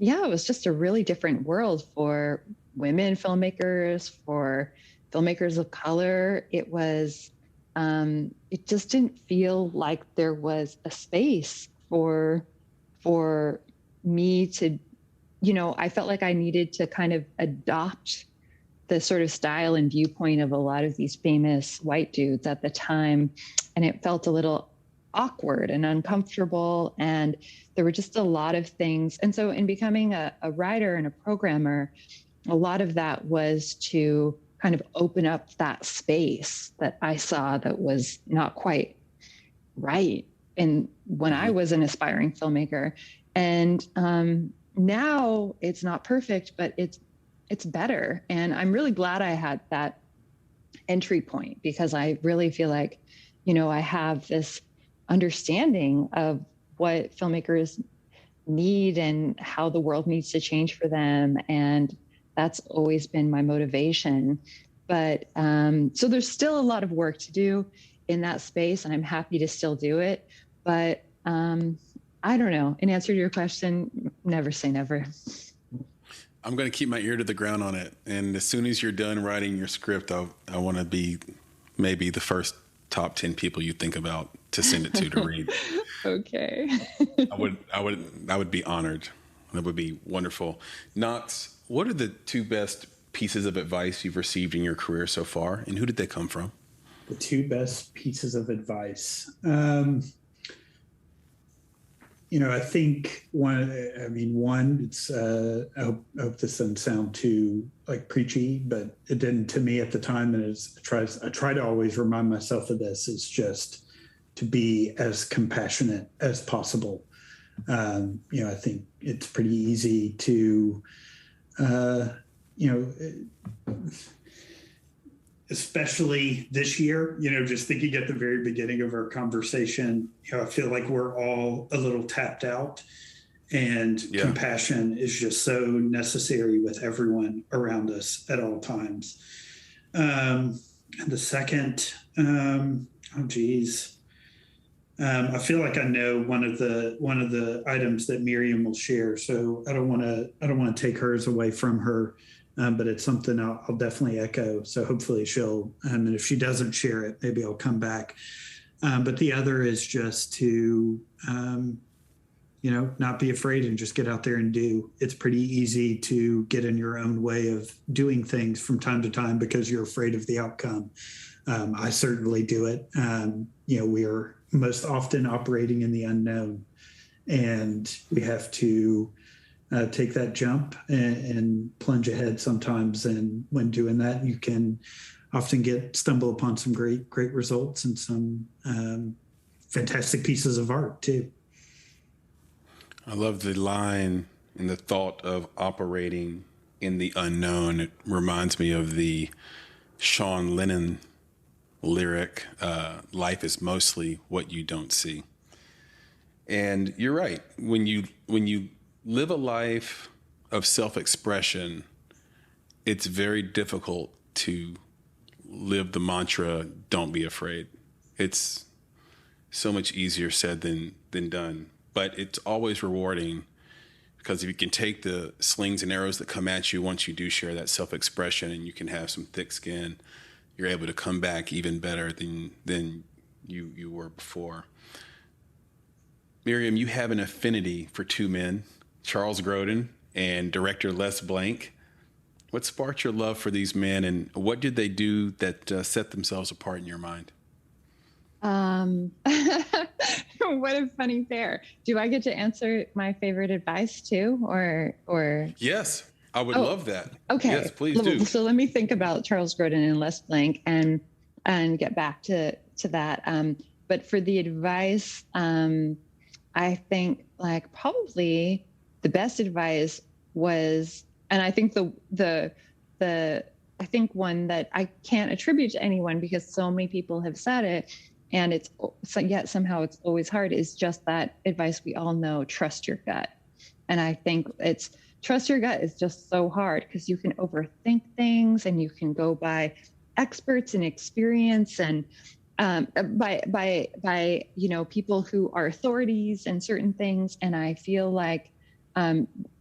was just a really different world for women filmmakers, for filmmakers of color. It was, it just didn't feel like there was a space for me to, I felt like I needed to kind of adopt the sort of style and viewpoint of a lot of these famous white dudes at the time. And it felt a little awkward and uncomfortable. And there were just a lot of things. And so in becoming a writer and a programmer, a lot of that was to kind of open up that space that I saw that was not quite right. And when I was an aspiring filmmaker, and now it's not perfect, but it's better. And I'm really glad I had that entry point, because I really feel like, I have this understanding of what filmmakers need and how the world needs to change for them. And that's always been my motivation. But so there's still a lot of work to do in that space, and I'm happy to still do it. But I don't know. In answer to your question, never say never. I'm going to keep my ear to the ground on it. And as soon as you're done writing your script, I want to be maybe the first top 10 people you think about to send it to read. Okay. I would be honored. That would be wonderful. Knox, what are the two best pieces of advice you've received in your career so far, and who did they come from? The two best pieces of advice. I think one, it's, I hope this doesn't sound too like preachy, but it didn't to me at the time. And I try to always remind myself of this, is just to be as compassionate as possible. I think it's pretty easy to, especially this year, just thinking at the very beginning of our conversation, I feel like we're all a little tapped out, and compassion is just so necessary with everyone around us at all times. And the second, I feel like I know one of the items that Miriam will share, so I don't want to take hers away from her. But it's something I'll definitely echo. So hopefully she'll, and if she doesn't share it, maybe I'll come back. But the other is just to, not be afraid and just get out there and do. It's pretty easy to get in your own way of doing things from time to time because you're afraid of the outcome. I certainly do it. We are most often operating in the unknown, and we have to take that jump and plunge ahead sometimes. And when doing that, you can often stumble upon some great results and some fantastic pieces of art too. I love the line and the thought of operating in the unknown. It reminds me of the Sean Lennon lyric, life is mostly what you don't see. And you're right. When you live a life of self-expression, it's very difficult to live the mantra, don't be afraid. It's so much easier said than done. But it's always rewarding, because if you can take the slings and arrows that come at you once you do share that self-expression, and you can have some thick skin, you're able to come back even better than you were before. Miriam, you have an affinity for two men, Charles Grodin and director Les Blank. What sparked your love for these men, and what did they do that set themselves apart in your mind? What a funny pair. Do I get to answer my favorite advice too, or? Yes, I would love that. Okay. Yes, please do. So let me think about Charles Grodin and Les Blank and get back to that. But for the advice, I think like probably the best advice was, and I think I think one that I can't attribute to anyone because so many people have said it, and yet somehow it's always hard, is just that advice we all know: trust your gut. And I think trust your gut is just so hard because you can overthink things, and you can go by experts and experience, and by people who are authorities in certain things. And I feel like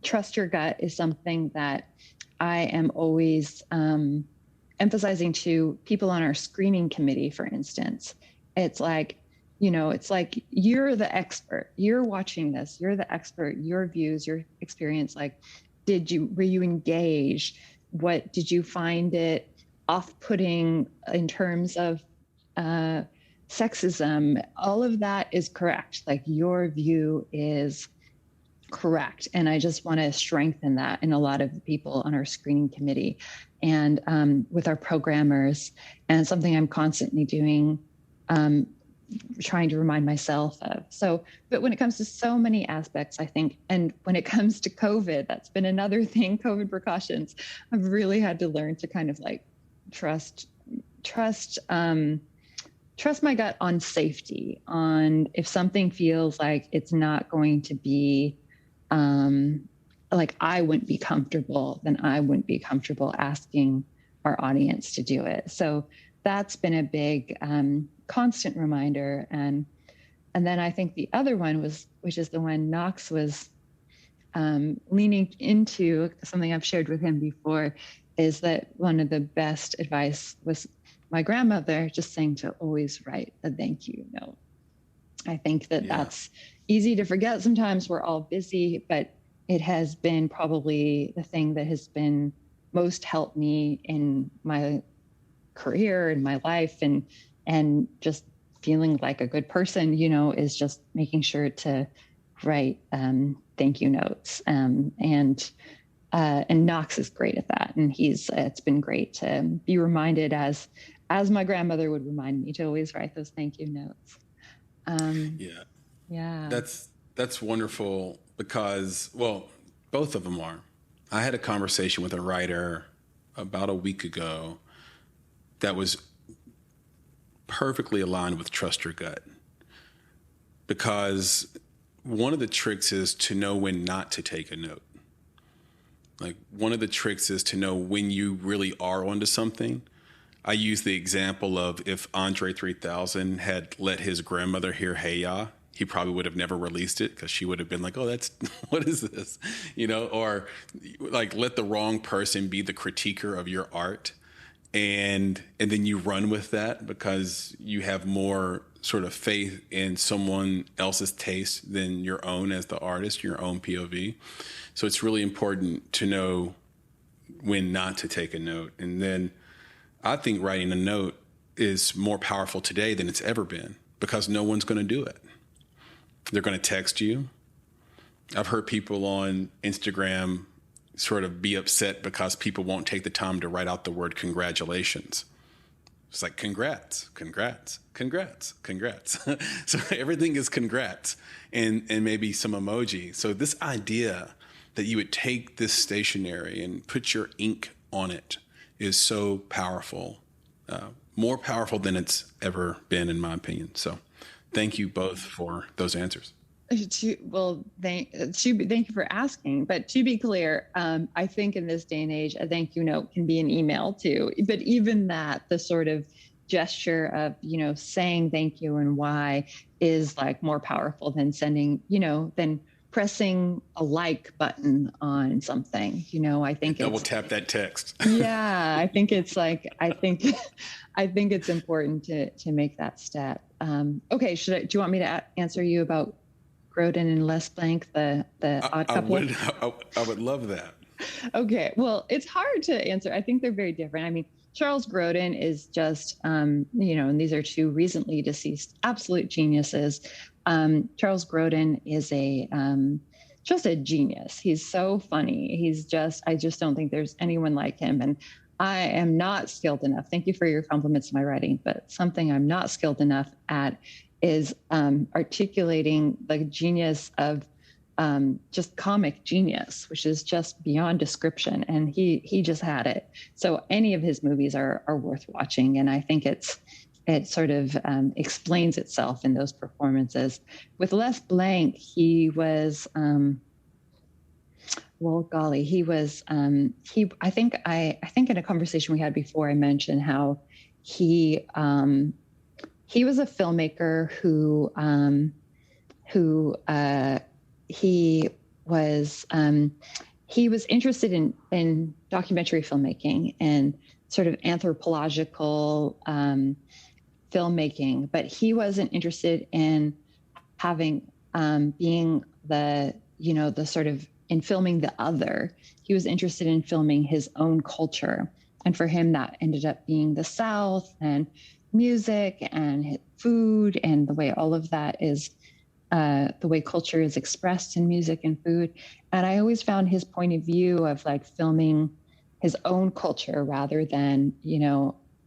trust your gut is something that I am always emphasizing to people on our screening committee, for instance. It's like, you're the expert, you're watching this, you're the expert, your views, your experience. Like, were you engaged? What did you find it off-putting in terms of sexism? All of that is correct. Like, your view is correct. And I just want to strengthen that in a lot of the people on our screening committee and with our programmers, and something I'm constantly doing, trying to remind myself of. But when it comes to so many aspects, I think, and when it comes to COVID, that's been another thing, COVID precautions, I've really had to learn to kind of like trust my gut on safety, on if something feels like it's not going to be, like I wouldn't be comfortable, then I wouldn't be comfortable asking our audience to do it. So that's been a big constant reminder. And then I think the other one which is the one Knox was leaning into, something I've shared with him before, is that one of the best advice was my grandmother just saying to always write a thank you note. I think that's easy to forget. Sometimes we're all busy, but it has been probably the thing that has been most helped me in my career, in my life, and just feeling like a good person, is just making sure to write thank you notes. And Knox is great at that. And it's been great to be reminded, as my grandmother would remind me, to always write those thank you notes. Yeah. That's wonderful because, well, both of them are. I had a conversation with a writer about a week ago that was perfectly aligned with trust your gut, because one of the tricks is to know when not to take a note. Like, one of the tricks is to know when you really are onto something. I use the example of if Andre 3000 had let his grandmother hear Hey Ya, he probably would have never released it, because she would have been like, oh, that's, what is this? Or like, let the wrong person be the critiquer of your art. And then you run with that because you have more sort of faith in someone else's taste than your own as the artist, your own POV. So it's really important to know when not to take a note. And then I think writing a note is more powerful today than it's ever been because no one's going to do it. They're going to text you. I've heard people on Instagram sort of be upset because people won't take the time to write out the word congratulations. It's like, congrats, congrats, congrats, congrats. So everything is congrats and maybe some emoji. So this idea that you would take this stationery and put your ink on it is so powerful, more powerful than it's ever been, in my opinion. So thank you both for those answers. Well, thank you for asking. But to be clear, I think in this day and age, a thank you note can be an email too. But even that, the sort of gesture of, saying thank you and why is like more powerful than sending, than pressing a like button on something. I think double tap that text. Yeah, I think it's like, I think it's important to make that step. Okay, do you want me to answer you about Grodin and Les Blank, the odd couple? I would love that. Okay, well, it's hard to answer. I think they're very different. I mean, Charles Grodin is just, and these are two recently deceased absolute geniuses. Charles Grodin is just a genius. He's so funny. I just don't think there's anyone like him. And I am not skilled enough. Thank you for your compliments to my writing, but something I'm not skilled enough at is articulating the genius of just comic genius, which is just beyond description. And he just had it. So any of his movies are worth watching. And I think it sort of explains itself in those performances. With Les Blank, he was, I think in a conversation we had before, I mentioned how he was a filmmaker who was interested in documentary filmmaking and sort of anthropological filmmaking, but he wasn't interested in having being the sort of in filming the other. He was interested in filming his own culture, and for him that ended up being the South and music and food and the way all of that is the way culture is expressed in music and food. And I always found his point of view of like filming his own culture rather than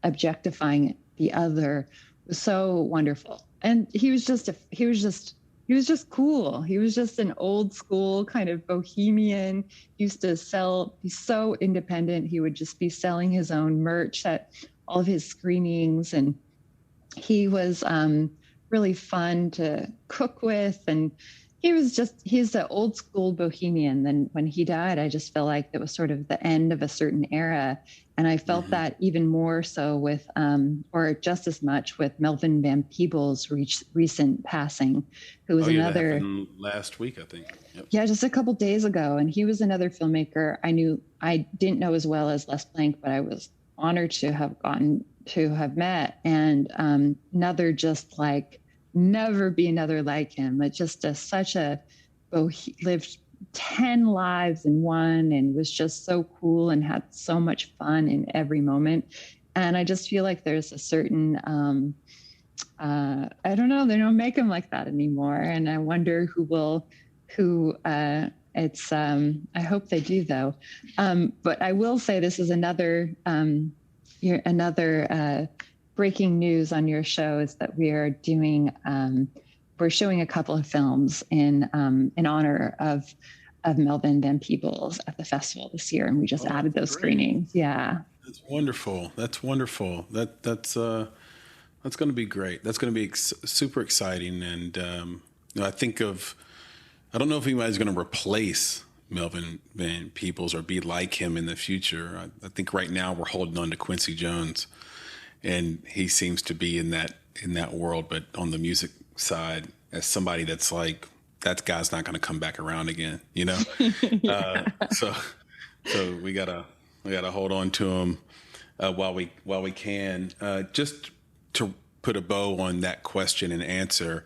objectifying the other was so wonderful. And he was just cool. He was just an old school kind of bohemian. He used to be so independent. He would just be selling his own merch at all of his screenings. And he was really fun to cook with. And he's the old school bohemian. Then when he died, I just felt like it was sort of the end of a certain era. And I felt that even more so with, or just as much with Melvin Van Peebles' recent passing, who was another. That happened last week, I think. Yep. Yeah, just a couple days ago. And he was another filmmaker I didn't know as well as Les Blank, but I was honored to have gotten to have met. And another just like, never be another like him, but just lived 10 lives in one and was just so cool and had so much fun in every moment. And I just feel like there's a certain, I don't know, they don't make them like that anymore. And I wonder I hope they do though. But I will say this is another breaking news on your show is that we are doing, we're showing a couple of films in honor of Melvin Van Peebles at the festival this year, and we just added those screenings. Yeah, that's wonderful. That's wonderful. That's going to be great. That's going to be super exciting. And I don't know if anybody's going to replace Melvin Van Peebles or be like him in the future. I think right now we're holding on to Quincy Jones, and he seems to be in that world. But on the music side, as somebody that's like, that guy's not going to come back around again, So we gotta hold on to him while we can. Just to put a bow on that question and answer,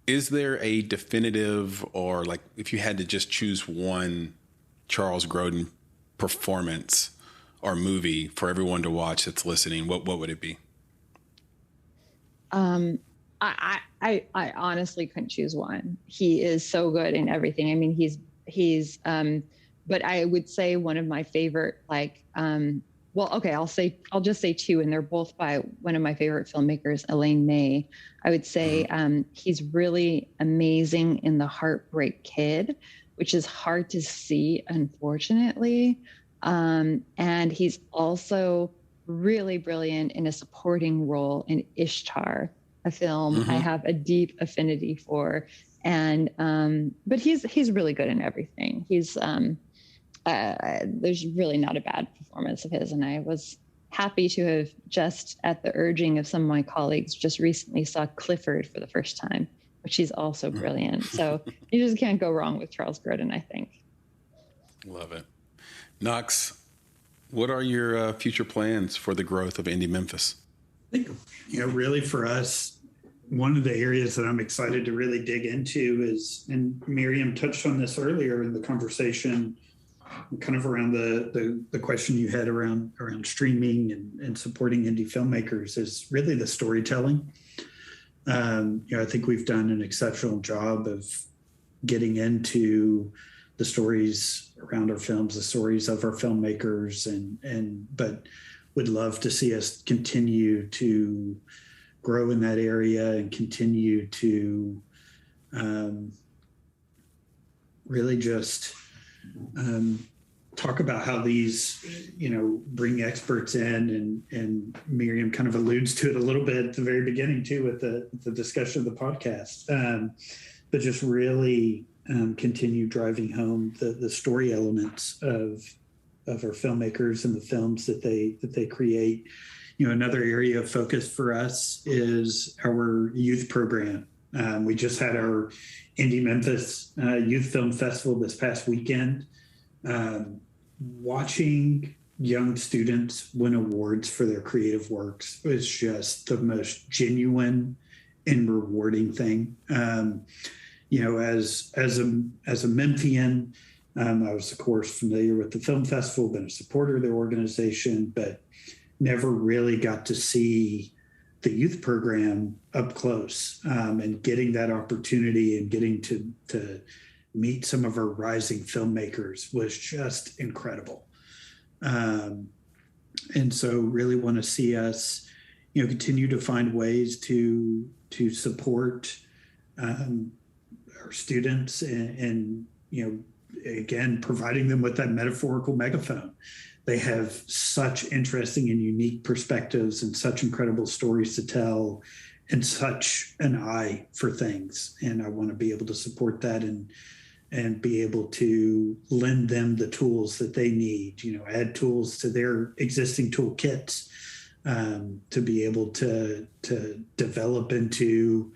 is there a definitive, or like if you had to just choose one Charles Grodin performance or movie for everyone to watch that's listening, what would it be? I honestly couldn't choose one. He is so good in everything. I mean, he's but I would say one of my favorite, like, well, okay, I'll just say two, and they're both by one of my favorite filmmakers, Elaine May. I would say he's really amazing in The Heartbreak Kid, which is hard to see, unfortunately. And he's also really brilliant in a supporting role in Ishtar, a film I have a deep affinity for. And but he's really good in everything. He's there's really not a bad performance of his, and I was happy to have, just at the urging of some of my colleagues, just recently saw Clifford for the first time, which he's also brilliant. So you just can't go wrong with Charles Grodin, I think. Love it. Knox, what are your future plans for the growth of Indie Memphis? I think, really for us, one of the areas that I'm excited to really dig into is, and Miriam touched on this earlier in the conversation, kind of around the question you had around streaming and supporting indie filmmakers, is really the storytelling. I think we've done an exceptional job of getting into the stories around our films, the stories of our filmmakers, but would love to see us continue to grow in that area and continue to really just talk about how these, bring experts in, and Miriam kind of alludes to it a little bit at the very beginning too, with the discussion of the podcast, but just really continue driving home the story elements of our filmmakers and the films that they create. Another area of focus for us is our youth program. We just had our Indie Memphis Youth Film Festival this past weekend. Watching young students win awards for their creative works was just the most genuine and rewarding thing. As a Memphian, I was, of course, familiar with the film festival, been a supporter of their organization, but never really got to see the youth program up close, and getting that opportunity and getting to meet some of our rising filmmakers was just incredible. And so really want to see us, continue to find ways to support our students and again, providing them with that metaphorical megaphone. They have such interesting and unique perspectives and such incredible stories to tell and such an eye for things. And I want to be able to support that and be able to lend them the tools that they need, add tools to their existing toolkits, to be able to develop into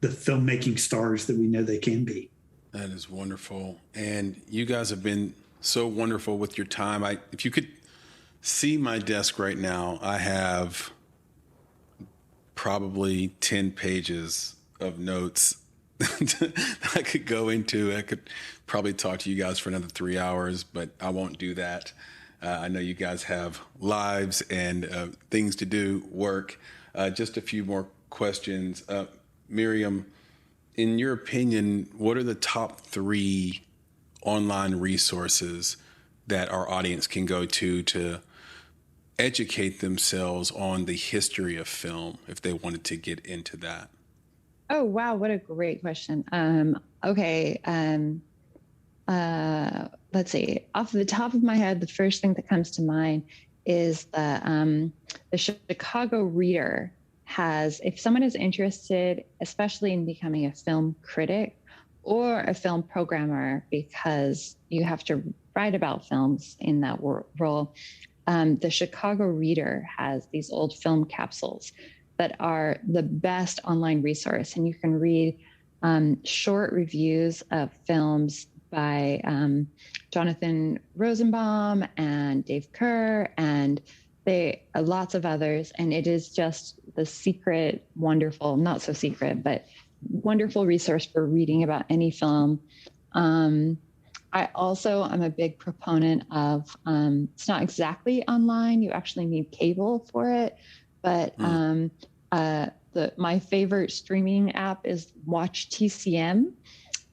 the filmmaking stars that we know they can be. That is wonderful. And you guys have been so wonderful with your time. If you could see my desk right now, I have probably 10 pages of notes I could go into. I could probably talk to you guys for another 3 hours, but I won't do that. I know you guys have lives and things to do, work. Just a few more questions. Miriam, in your opinion, what are the top 3 online resources that our audience can go to educate themselves on the history of film if they wanted to get into that? Oh, wow. What a great question. Okay. Let's see. Off the top of my head, the first thing that comes to mind is the Chicago Reader has, if someone is interested, especially in becoming a film critic or a film programmer, because you have to write about films in that role, the Chicago Reader has these old film capsules that are the best online resource. And you can read short reviews of films by Jonathan Rosenbaum and Dave Kerr and lots of others. And it is just the secret, wonderful, not so secret, but wonderful resource for reading about any film. I also am a big proponent of, it's not exactly online, you actually need cable for it, but my favorite streaming app is Watch TCM.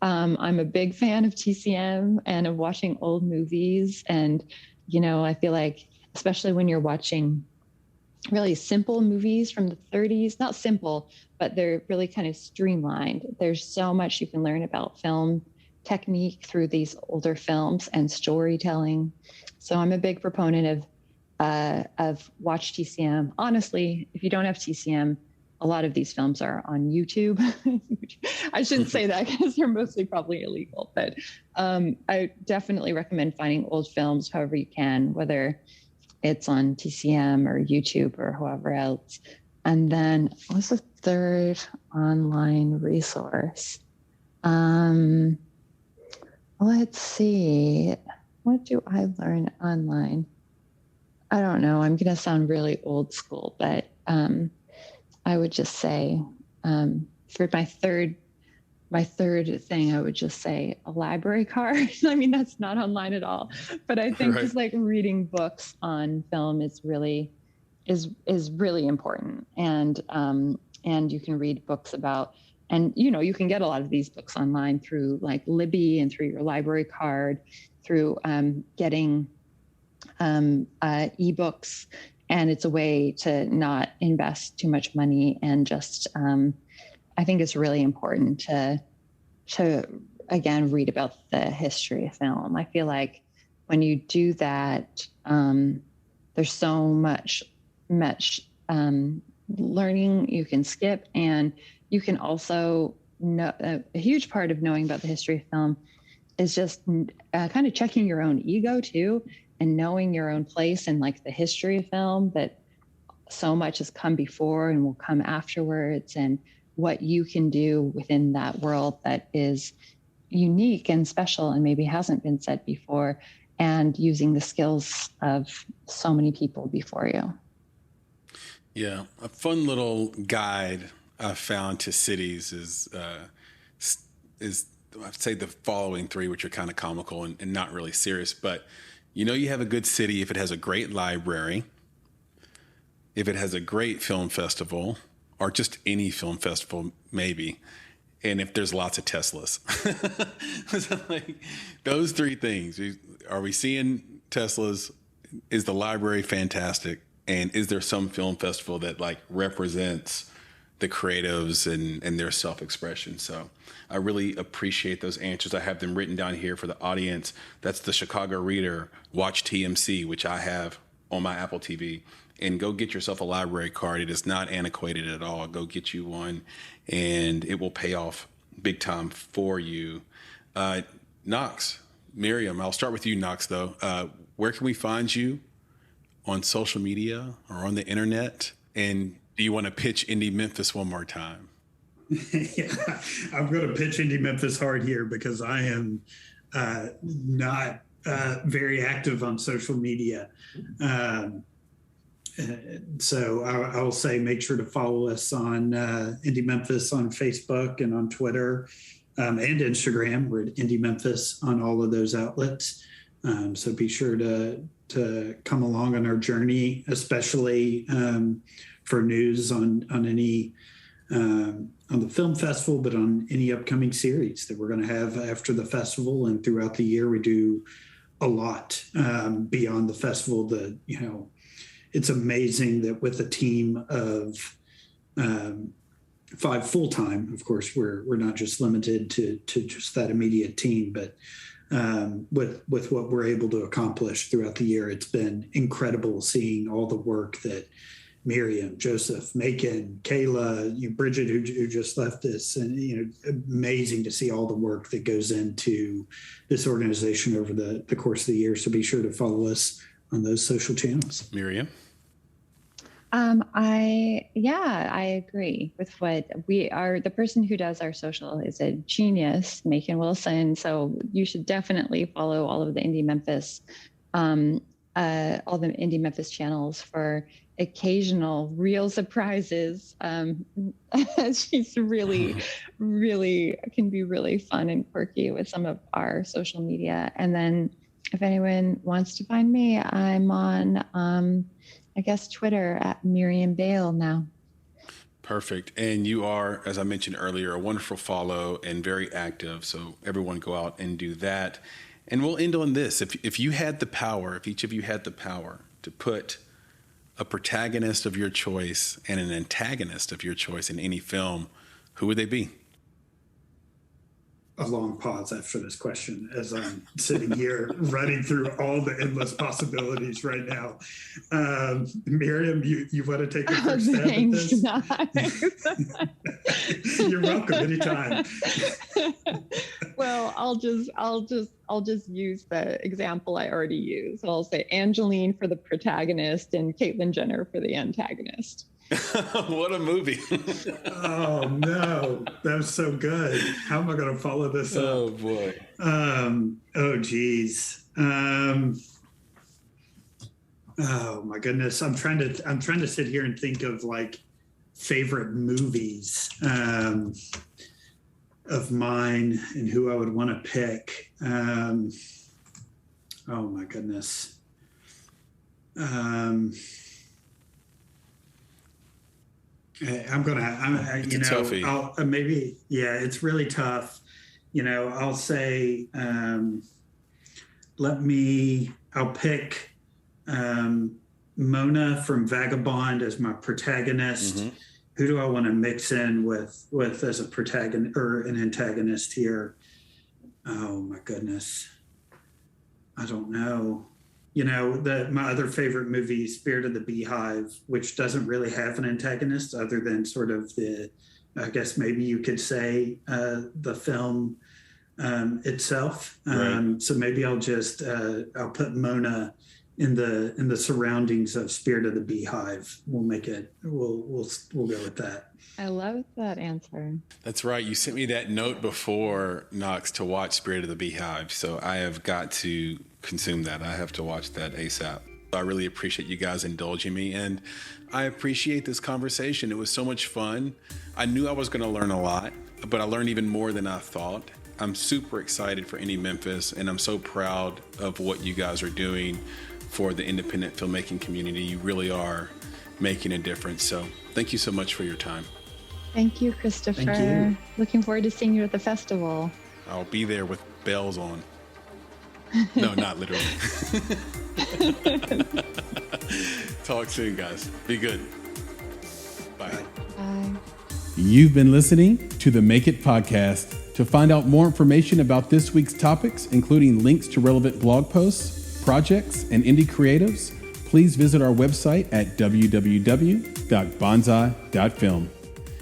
I'm a big fan of TCM and of watching old movies. And, I feel like, especially when you're watching really simple movies from the 30s, not simple, but they're really kind of streamlined. There's so much you can learn about film technique through these older films and storytelling. So I'm a big proponent of Watch TCM. Honestly, if you don't have TCM, a lot of these films are on YouTube. I shouldn't say that because they're mostly probably illegal, but I definitely recommend finding old films however you can, whether it's on TCM or YouTube or whoever else. And then what's the third online resource? Let's see. What do I learn online? I don't know. I'm going to sound really old school, but I would just say for my third thing, I would just say a library card. I mean, that's not online at all, but I think just like reading books on film is really important. And you can read books about, and you can get a lot of these books online through like Libby and through your library card, through getting ebooks. And it's a way to not invest too much money and just, I think it's really important to again, read about the history of film. I feel like when you do that, there's so much learning you can skip. And you can also know a huge part of knowing about the history of film is just kind of checking your own ego too, and knowing your own place in like the history of film, that so much has come before and will come afterwards, and what you can do within that world that is unique and special and maybe hasn't been said before, and using the skills of so many people before you. Yeah, a fun little guide I found to cities is I'd say the following three, which are kind of comical and not really serious, but you have a good city if it has a great library, if it has a great film festival, or just any film festival, maybe, and if there's lots of Teslas. So like those three things. Are we seeing Teslas? Is the library fantastic? And is there some film festival that like represents the creatives and their self-expression? So I really appreciate those answers. I have them written down here for the audience. That's the Chicago Reader, Watch TMC, which I have on my Apple TV. And go get yourself a library card. It is not antiquated at all. Go get you one, and it will pay off big time for you. Knox, Miriam, I'll start with you, Knox, though. Where can we find you on social media or on the internet? And do you want to pitch Indie Memphis one more time? Yeah, I'm going to pitch Indie Memphis hard here because I am not very active on social media. So I will say make sure to follow us on Indie Memphis on Facebook and on Twitter and Instagram. We're at Indie Memphis on all of those outlets. So be sure to come along on our journey, especially for news on any on the film festival, but on any upcoming series that we're going to have after the festival and throughout the year. We do a lot beyond the festival. It's amazing that with a team of 5 full-time, of course, we're not just limited to just that immediate team, but with what we're able to accomplish throughout the year, it's been incredible seeing all the work that Miriam, Joseph, Macon, Kayla, Bridget, who just left us, and amazing to see all the work that goes into this organization over the course of the year. So be sure to follow us on those social channels. Miriam? I agree with what we are. The person who does our social is a genius, Macon Wilson. So you should definitely follow all of the Indie Memphis, all the Indie Memphis channels for occasional real surprises. She's really can be really fun and quirky with some of our social media. And then if anyone wants to find me, I'm on, I guess, Twitter at Miriam Bale now. Perfect. And you are, as I mentioned earlier, a wonderful follow and very active. So everyone go out and do that. And we'll end on this. If you had the power, if each of you had the power to put a protagonist of your choice and an antagonist of your choice in any film, who would they be? A long pause after this question as I'm sitting here running through all the endless possibilities right now. Miriam, you want to take a first stab at this? You're welcome anytime. Well, I'll just use the example I already used. I'll say Angeline for the protagonist and Caitlyn Jenner for the antagonist. What a movie. Oh no, that was so good. How am I going to follow this up? Oh boy. Oh geez. Oh my goodness. I'm trying to sit here and think of like favorite movies of mine and who I would want to pick. Oh my goodness. Maybe, yeah, it's really tough. I'll say, I'll pick Mona from Vagabond as my protagonist. Mm-hmm. Who do I want to mix in with as a protagonist or an antagonist here? Oh my goodness. I don't know. My other favorite movie, Spirit of the Beehive, which doesn't really have an antagonist other than sort of I guess maybe you could say the film itself. Right. So maybe I'll put Mona in the surroundings of Spirit of the Beehive. We'll go with that. I love that answer. That's right. You sent me that note before, Knox, to watch Spirit of the Beehive. So I have got to consume that. I have to watch that ASAP. I really appreciate you guys indulging me, and I appreciate this conversation. It was so much fun. I knew I was going to learn a lot, but I learned even more than I thought. I'm super excited for Indie Memphis, and I'm so proud of what you guys are doing for the independent filmmaking community. You really are making a difference. So thank you so much for your time. Thank you, Christopher. Thank you. Looking forward to seeing you at the festival. I'll be there with bells on. No, not literally. Talk soon, guys. Be good. Bye. Bye. You've been listening to the Make It podcast. To find out more information about this week's topics, including links to relevant blog posts, projects, and indie creatives, please visit our website at www.bonsai.film.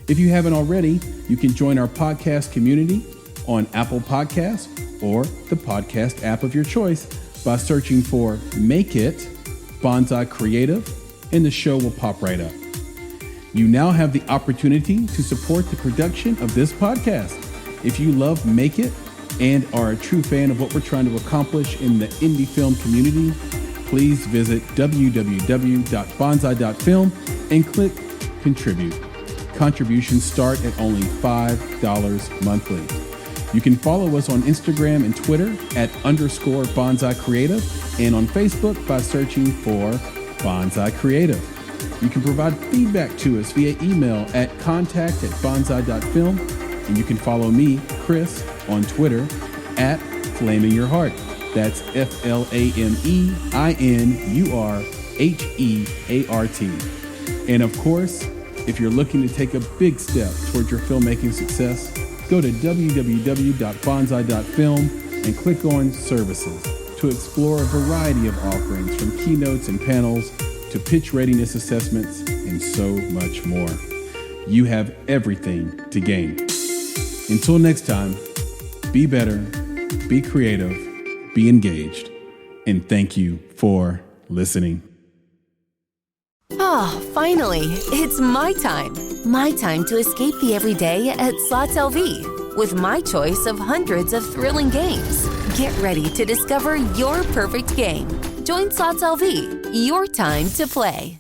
If you haven't already, you can join our podcast community on Apple Podcasts or the podcast app of your choice by searching for Make It Bonsai Creative, and the show will pop right up. You now have the opportunity to support the production of this podcast. If you love Make It and are a true fan of what we're trying to accomplish in the indie film community, please visit www.bonsai.film and click Contribute. Contributions start at only $5 monthly. You can follow us on Instagram and Twitter at _Bonsai Creative, and on Facebook by searching for Bonsai Creative. You can provide feedback to us via email at contact@bonsai.film, and you can follow me, Chris, on Twitter at Flaming Your Heart. That's FLAMEINURHEART. And of course, if you're looking to take a big step towards your filmmaking success, go to www.bonsai.film and click on Services to explore a variety of offerings, from keynotes and panels to pitch readiness assessments and so much more. You have everything to gain. Until next time, be better, be creative, be engaged, and thank you for listening. Ah, finally, it's my time. My time to escape the everyday at Slots LV with my choice of hundreds of thrilling games. Get ready to discover your perfect game. Join Slots LV, your time to play.